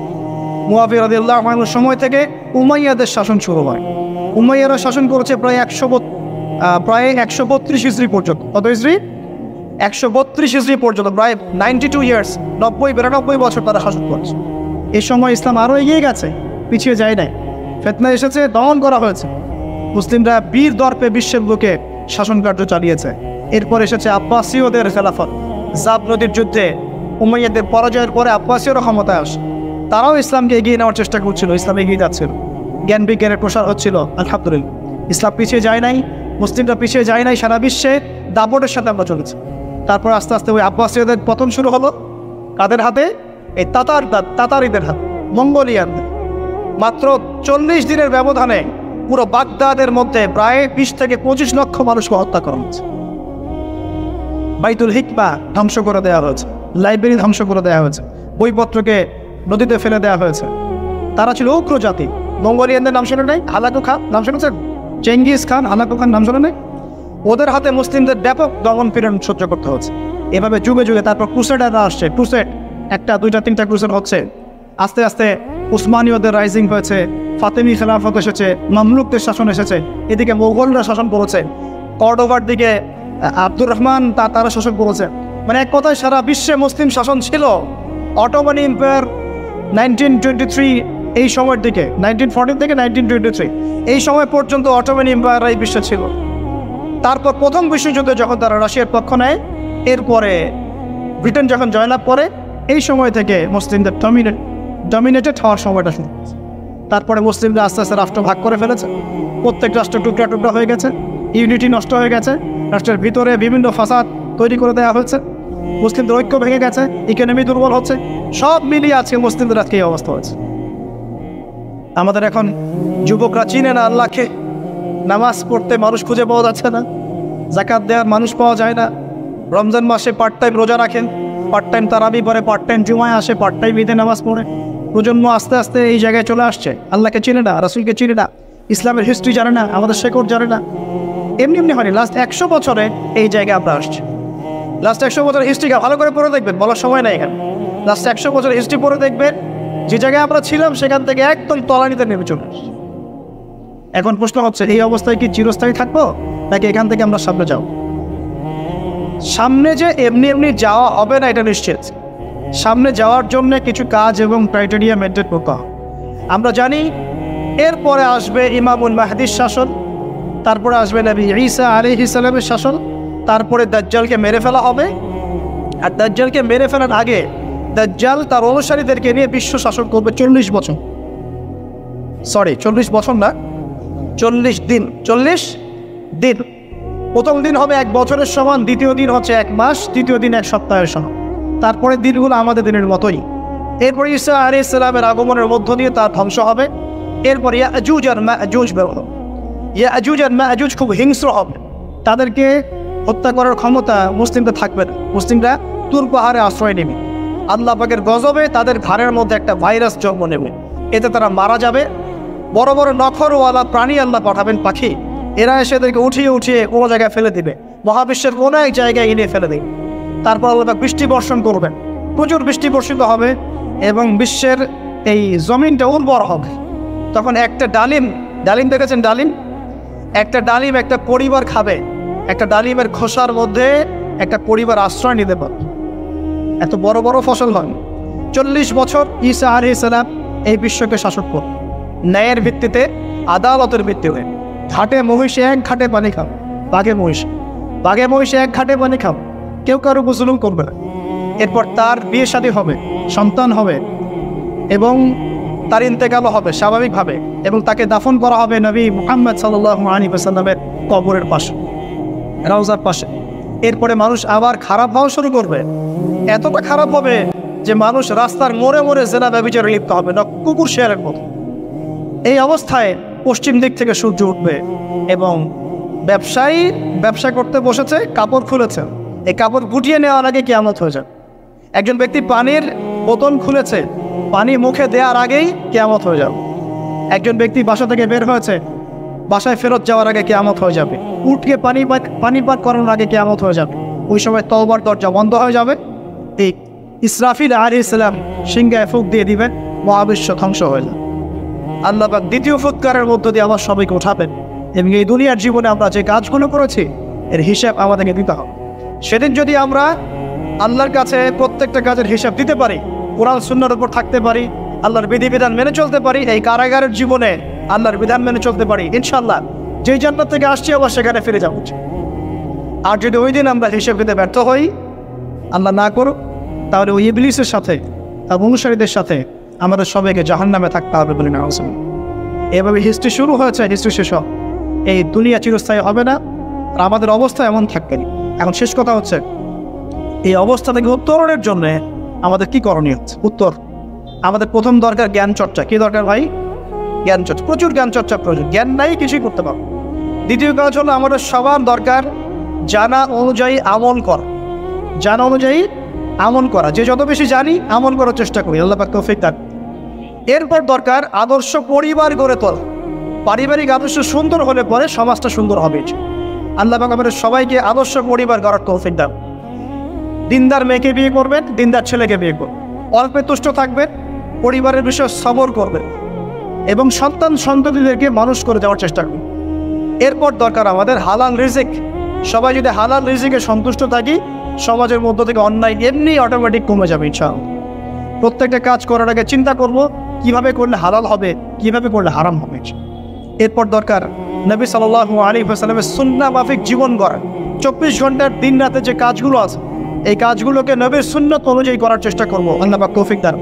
মুয়াবিয়া রাদিয়াল্লাহু আনহুর সময় থেকে উমাইয়াদের শাসন শুরু হয়। উমাইয়ারা শাসন করেছে প্রায় 132 হিজরি পর্যন্ত। কত হিজরি? 132 হিজরি পর্যন্ত, প্রায় 92 ইয়ার্স, 92 বছর তারা শাসন করেছে। এই সময় ইসলাম আরও এগিয়ে গেছে, পিছিয়ে যায় নাই। ফিতনা এসেছে, দমন করা হয়েছে। মুসলিমরা বীর দর্পে বিশ্বের বুকে শাসন কার্য চালিয়েছে। এরপর এসেছে আব্বাসীয়দের খেলাফত। জাব নদীর যুদ্ধে উমাইয়াদের পরাজয়ের পরে আব্বাসীয়রা ক্ষমতায় আসে। তারাও ইসলামকে এগিয়ে নেওয়ার চেষ্টা করছিল, ইসলাম এগিয়ে যাচ্ছিল, জ্ঞান বিজ্ঞানের প্রসার হচ্ছিল। আলহামদুলিল্লাহ, ইসলাম পিছিয়ে যায় নাই, মুসলিমরা পিছিয়ে যায় নাই। সারা বিশ্বে দাপটের সাথে আমরা চলেছি। তারপর আস্তে আস্তে ওই আব্বাসীয়দের পতন শুরু হলো। কাদের হাতে? এই তাতারিদের হাতে, মঙ্গোলিয়ানদের। মাত্র 40 দিনের ব্যবধানে পুরো বাগদাদের মধ্যে প্রায় 20 থেকে 25 লক্ষ মানুষকে হত্যা করা হয়েছে। বাইতুল হিকমা ধ্বংস করে দেওয়া হয়েছে, লাইব্রেরি ধ্বংস করে দেওয়া হয়েছে, বইপত্রকে নদীতে ফেলে দেওয়া হয়েছে। তারা ছিল উগ্র জাতি। মঙ্গোলিয়ানদের নাম শুনে নাই? হালাকু খান নাম শুনেছেন? চেঙ্গিস খান, হালাকু খান নাম শুনে নাই? ওদের হাতে মুসলিমদের ব্যাপক দমন পীড়ন সহ্য করতে হচ্ছে। এভাবে যুগে যুগে তারপর ক্রুসেডাররা আসছে। ক্রুসেড 1টা 2টা 3টা ক্রুসেড হচ্ছে। আস্তে আস্তে উসমানীয়দের রাইজিং হয়েছে, ফাতেমি খেলাফত এসেছে, মামলুকদের শাসন এসেছে, এদিকে মোগলরা শাসন করেছে, কর্ডোভার দিকে আব্দুর রহমান তারা শাসন করেছে। মানে এক কথায় সারা বিশ্বে মুসলিম শাসন ছিল। অটোমান এম্পায়ার 1923 এই সময়ের দিকে, 1914 থেকে 1923 এই সময় পর্যন্ত অটোমান এম্পায়ার এই বিশ্বে ছিল। তারপর প্রথম বিশ্বযুদ্ধে যখন তারা রাশিয়ার পক্ষ নেয়, এরপরে ব্রিটেন যখন জয়লাভ করে, এই সময় থেকে মুসলিমদের ডমিনেটেড হওয়ার সময়টা শুরু হয়েছে। তারপরে মুসলিমরা আস্তে আস্তে রাষ্ট্র ভাগ করে ফেলেছে। প্রত্যেক রাষ্ট্র টুকরা টুকরা হয়ে গেছে, ইউনিটি নষ্ট হয়ে গেছে, রাষ্ট্রের ভিতরে বিভিন্ন ফাসাদ তৈরি করে দেওয়া হয়েছে। মুসলিমদের ঐক্য ভেঙে গেছে, ইকোনমি দুর্বল হচ্ছে, সব মিলিয়ে আজকে মুসলিমদের আজকে এই অবস্থা হয়েছে। আমাদের এখন যুবকরা চিনে না আল্লাহকে, নামাজ পড়তে মানুষ খুঁজে পাওয়া যাচ্ছে না, যাকাত দেওয়ার মানুষ পাওয়া যায় না। রমজান মাসে পার্ট টাইম রোজা রাখেন, পার্ট টাইম তারাবি পড়ে, পার্ট টাইম জুমায় আসে, পার্ট টাইম ঈদে নামাজ পড়ে। প্রজন্ম আস্তে আস্তে এই জায়গায় চলে আসছে, আল্লাহকে চিনে না, রাসূলকে চিনে না, ইসলামের হিস্ট্রি জানে না, আমাদের শেকড় জানে না। এমনি এমনি হয়নি, লাস্ট 100 বছরে এই জায়গায় আমরা আসছি। লাস্ট 100 বছরের হিস্ট্রি ভালো করে পড়ে দেখবেন, বলার সময় নেই এখানে। লাস্ট 100 বছরের হিস্ট্রি পড়ে দেখবেন, যে জায়গায় আমরা ছিলাম সেখান থেকে একদম তলানিতে নেমে চলে আসছি। এখন প্রশ্ন হচ্ছে, এই অবস্থায় কি চিরস্থায়ী থাকবো, নাকি এখান থেকে আমরা সামনে যাব? সামনে যে এমনি এমনি যাওয়া হবে না এটা নিশ্চিত। সামনে যাওয়ার জন্য কিছু কাজ এবং ক্রাইটেরিয়া মেনটেন করতে হবে। আমরা জানি এরপরে আসবে ইমামুল মাহদির শাসন, তারপরে আসবে নবী ঈসা আলাইহিস সালামের শাসন, তারপরে দাজ্জালকে মেরে ফেলা হবে। আর দাজ্জালকে মেরে ফেলার আগে দাজ্জাল তার অনুসারীদেরকে নিয়ে বিশ্ব শাসন করবে 40 বছর। 40 বছর না, 40 দিন। 40 দিন। প্রথম দিন হবে 1 বছরের সমান, দ্বিতীয় দিন হচ্ছে 1 মাস, তৃতীয় দিন 1 সপ্তাহের সমান। তারপরে দিনগুলো আমাদের দিনের মতোই। এরপরে ঈসা আলাইহিস সালামের আগমনের মধ্য দিয়ে তার ধ্বংস হবে। এরপর ইয়াজুজ আর মাজুজ বের হবে। ইয়াজুজ আর মাজুজ খুব হিংস্র হবে, তাদেরকে হত্যা করার ক্ষমতা মুসলিমদের থাকবে না। মুসলিমরা তুর পাহাড়ে আশ্রয় নেবে, আল্লাহ পাকের গজবে তাদের ঘাড়ের মধ্যে একটা ভাইরাস জন্ম নেবে, এতে তারা মারা যাবে। বড় বড় নখরওয়ালা প্রাণী আল্লাহ পাঠাবেন, পাখি, এরা এসে এদেরকে উঠিয়ে উঠিয়ে কোনো জায়গায় ফেলে দিবে, মহাবিশ্বের কোনো এক জায়গায় এনে ফেলে দিবে। তারপর আল্লাহ পাক বৃষ্টি বর্ষণ করবেন, প্রচুর বৃষ্টি বর্ষিত হবে এবং বিশ্বের এই জমিনটা উর্বর হবে। তখন একটা ডালিম দেখেছেন, একটা ডালিম একটা পরিবার খাবে, একটা ডালিমের খোসার মধ্যে একটা পরিবার আশ্রয় নিতে পারে, এত বড় বড় ফসল হয়। 40 বছর ঈসা আলাইহিস সালাম এই বিশ্বকে শাসন করবে ন্যায়ের ভিত্তিতে, আদালতের ভিত্তিতে। ঘাটে মহিষে 1 ঘাটে পানি খাও, বাঘে মহিষে 1 ঘাটে পানি খাও, কেউ কারো উপর জুলুম করবে না। এরপর তার বিয়ে শাদী হবে, সন্তান হবে এবং তার ইন্তেকালও হবে স্বাভাবিকভাবে, এবং তাকে দাফন করা হবে নবী মুহাম্মদ সাল্লাল্লাহু আলাইহি ওয়াসাল্লামের কবরের পাশে, রওজার পাশে। এরপরে মানুষ আবার খারাপ হওয়া শুরু করবে, এতটা খারাপ হবে যে মানুষ রাস্তার মোড়ে মোড়ে জেনা ব্যভিচারে লিপ্ত হবে না, কুকুর শেয়ারের মতো। এই অবস্থায় পশ্চিম দিক থেকে সূর্য উঠবে এবং ব্যবসায়ী ব্যবসা করতে বসেছে, কাপড় খুলেছে, এই কাপড় গুটিয়ে নেওয়ার আগে কিয়ামত হয়ে যাবে। একজন ব্যক্তি পানির বোতল খুলেছে, পানি মুখে দেওয়ার আগেই কিয়ামত হয়ে যাবে। একজন ব্যক্তি বাসা থেকে বের হয়েছে, বাসায় ফেরত যাওয়ার আগে কিয়ামত হয়ে যাবে। উঠকে পানি পান করানোর আগে কিয়ামত হয়ে যাবে। ওই সময় তওবার দরজা বন্ধ হয়ে যাবে। এই ইসরাফিল আলাইহিস সালাম সিংহায় ফুঁক দিয়ে দিবেন, মহাবিশ্ব ধ্বংস হয়ে যাবে। আল্লাহ পাক দ্বিতীয় ফুৎকারের মধ্য দিয়ে আবার সবাইকে উঠাবেন এবং এই দুনিয়ার জীবনে আমরা যে কাজগুলো করেছি এর হিসাব আমাদেরকে দিতে হবে। সেদিন যদি আমরা আল্লাহর কাছে প্রত্যেকটা কাজের হিসাব দিতে পারি, কোরআন সুন্নাহর উপর থাকতে পারি, আল্লাহর বিধিবিধান মেনে চলতে পারি, এই কারাগারের জীবনে আল্লাহর বিধান মেনে চলতে পারি, ইনশাআল্লাহ যেই জান্নাত থেকে আসছি আবার সেখানে ফিরে যাবো। আর যদি ওই দিন আমরা হিসাব দিতে ব্যর্থ হই, আল্লাহ না করুক, তাহলে ওই ইবলিসের সাথে তার অনুসারীদের সাথে আমাদের সবাইকে জাহান্নামে থাকতে হবে বলে না। এভাবে হিস্ট্রি শুরু হয়েছে, হিস্ট্রি শেষ হবে। এই দুনিয়া চিরস্থায়ী হবে না, আর আমাদের অবস্থা এমন থাকবে না। এখন শেষ কথা হচ্ছে, এই অবস্থা থেকে উত্তরণের জন্য আমাদের কি করণীয় হচ্ছে? উত্তর, আমাদের প্রথম দরকার জ্ঞান চর্চা। কি দরকার ভাই? জ্ঞান চর্চা, প্রচুর জ্ঞান চর্চা প্রয়োজন। জ্ঞান নাই কিছুই করতে পারবো। দ্বিতীয় কাজ হলো আমাদের সবার দরকার জানা অনুযায়ী আমল করা। জানা অনুযায়ী আমল করা, যে যত বেশি জানি আমল করার চেষ্টা করি, আল্লাহ পাক তৌফিক দান। এরপর দরকার আদর্শ পরিবার গড়ে তোলা। পারিবারিক আদর্শ সুন্দর হলে পরে সমাজটা সুন্দর হবে। আল্লাহ পাক আমাদের সবাইকে আদর্শ পরিবার গড়ার তৌফিক দান। দিনদার মেয়েকে বিয়ে করবেন, দিনদার ছেলেকে বিয়ে করবেন, অল্পে তুষ্ট থাকবেন, পরিবারের বিষয়ে সবর করবেন এবং সন্তানদেরকে মানুষ করে যাওয়ার চেষ্টা করবেন। এরপর দরকার আমাদের হালাল রিজিক। সবাই যদি হালাল রিজিকে সন্তুষ্ট থাকি, সমাজের মধ্য থেকে অন্যায় এমনি অটোমেটিক কমে যাবে ইনশাআল্লাহ। প্রত্যেকটা কাজ করার আগে চিন্তা করব কিভাবে করলে হালাল হবে, কিভাবে করলে হারাম হবে। এরপর দরকার নবী সাল্লাল্লাহু আলাইহি ওয়াসাল্লামের সুন্নাহ মাফিক জীবন গড়া। 24 ঘন্টার দিন রাতে যে কাজগুলো আছে, এই কাজগুলোকে নবীর সুন্নাত অনুযায়ী করার চেষ্টা করব। আল্লাহ পাক তৌফিক দান।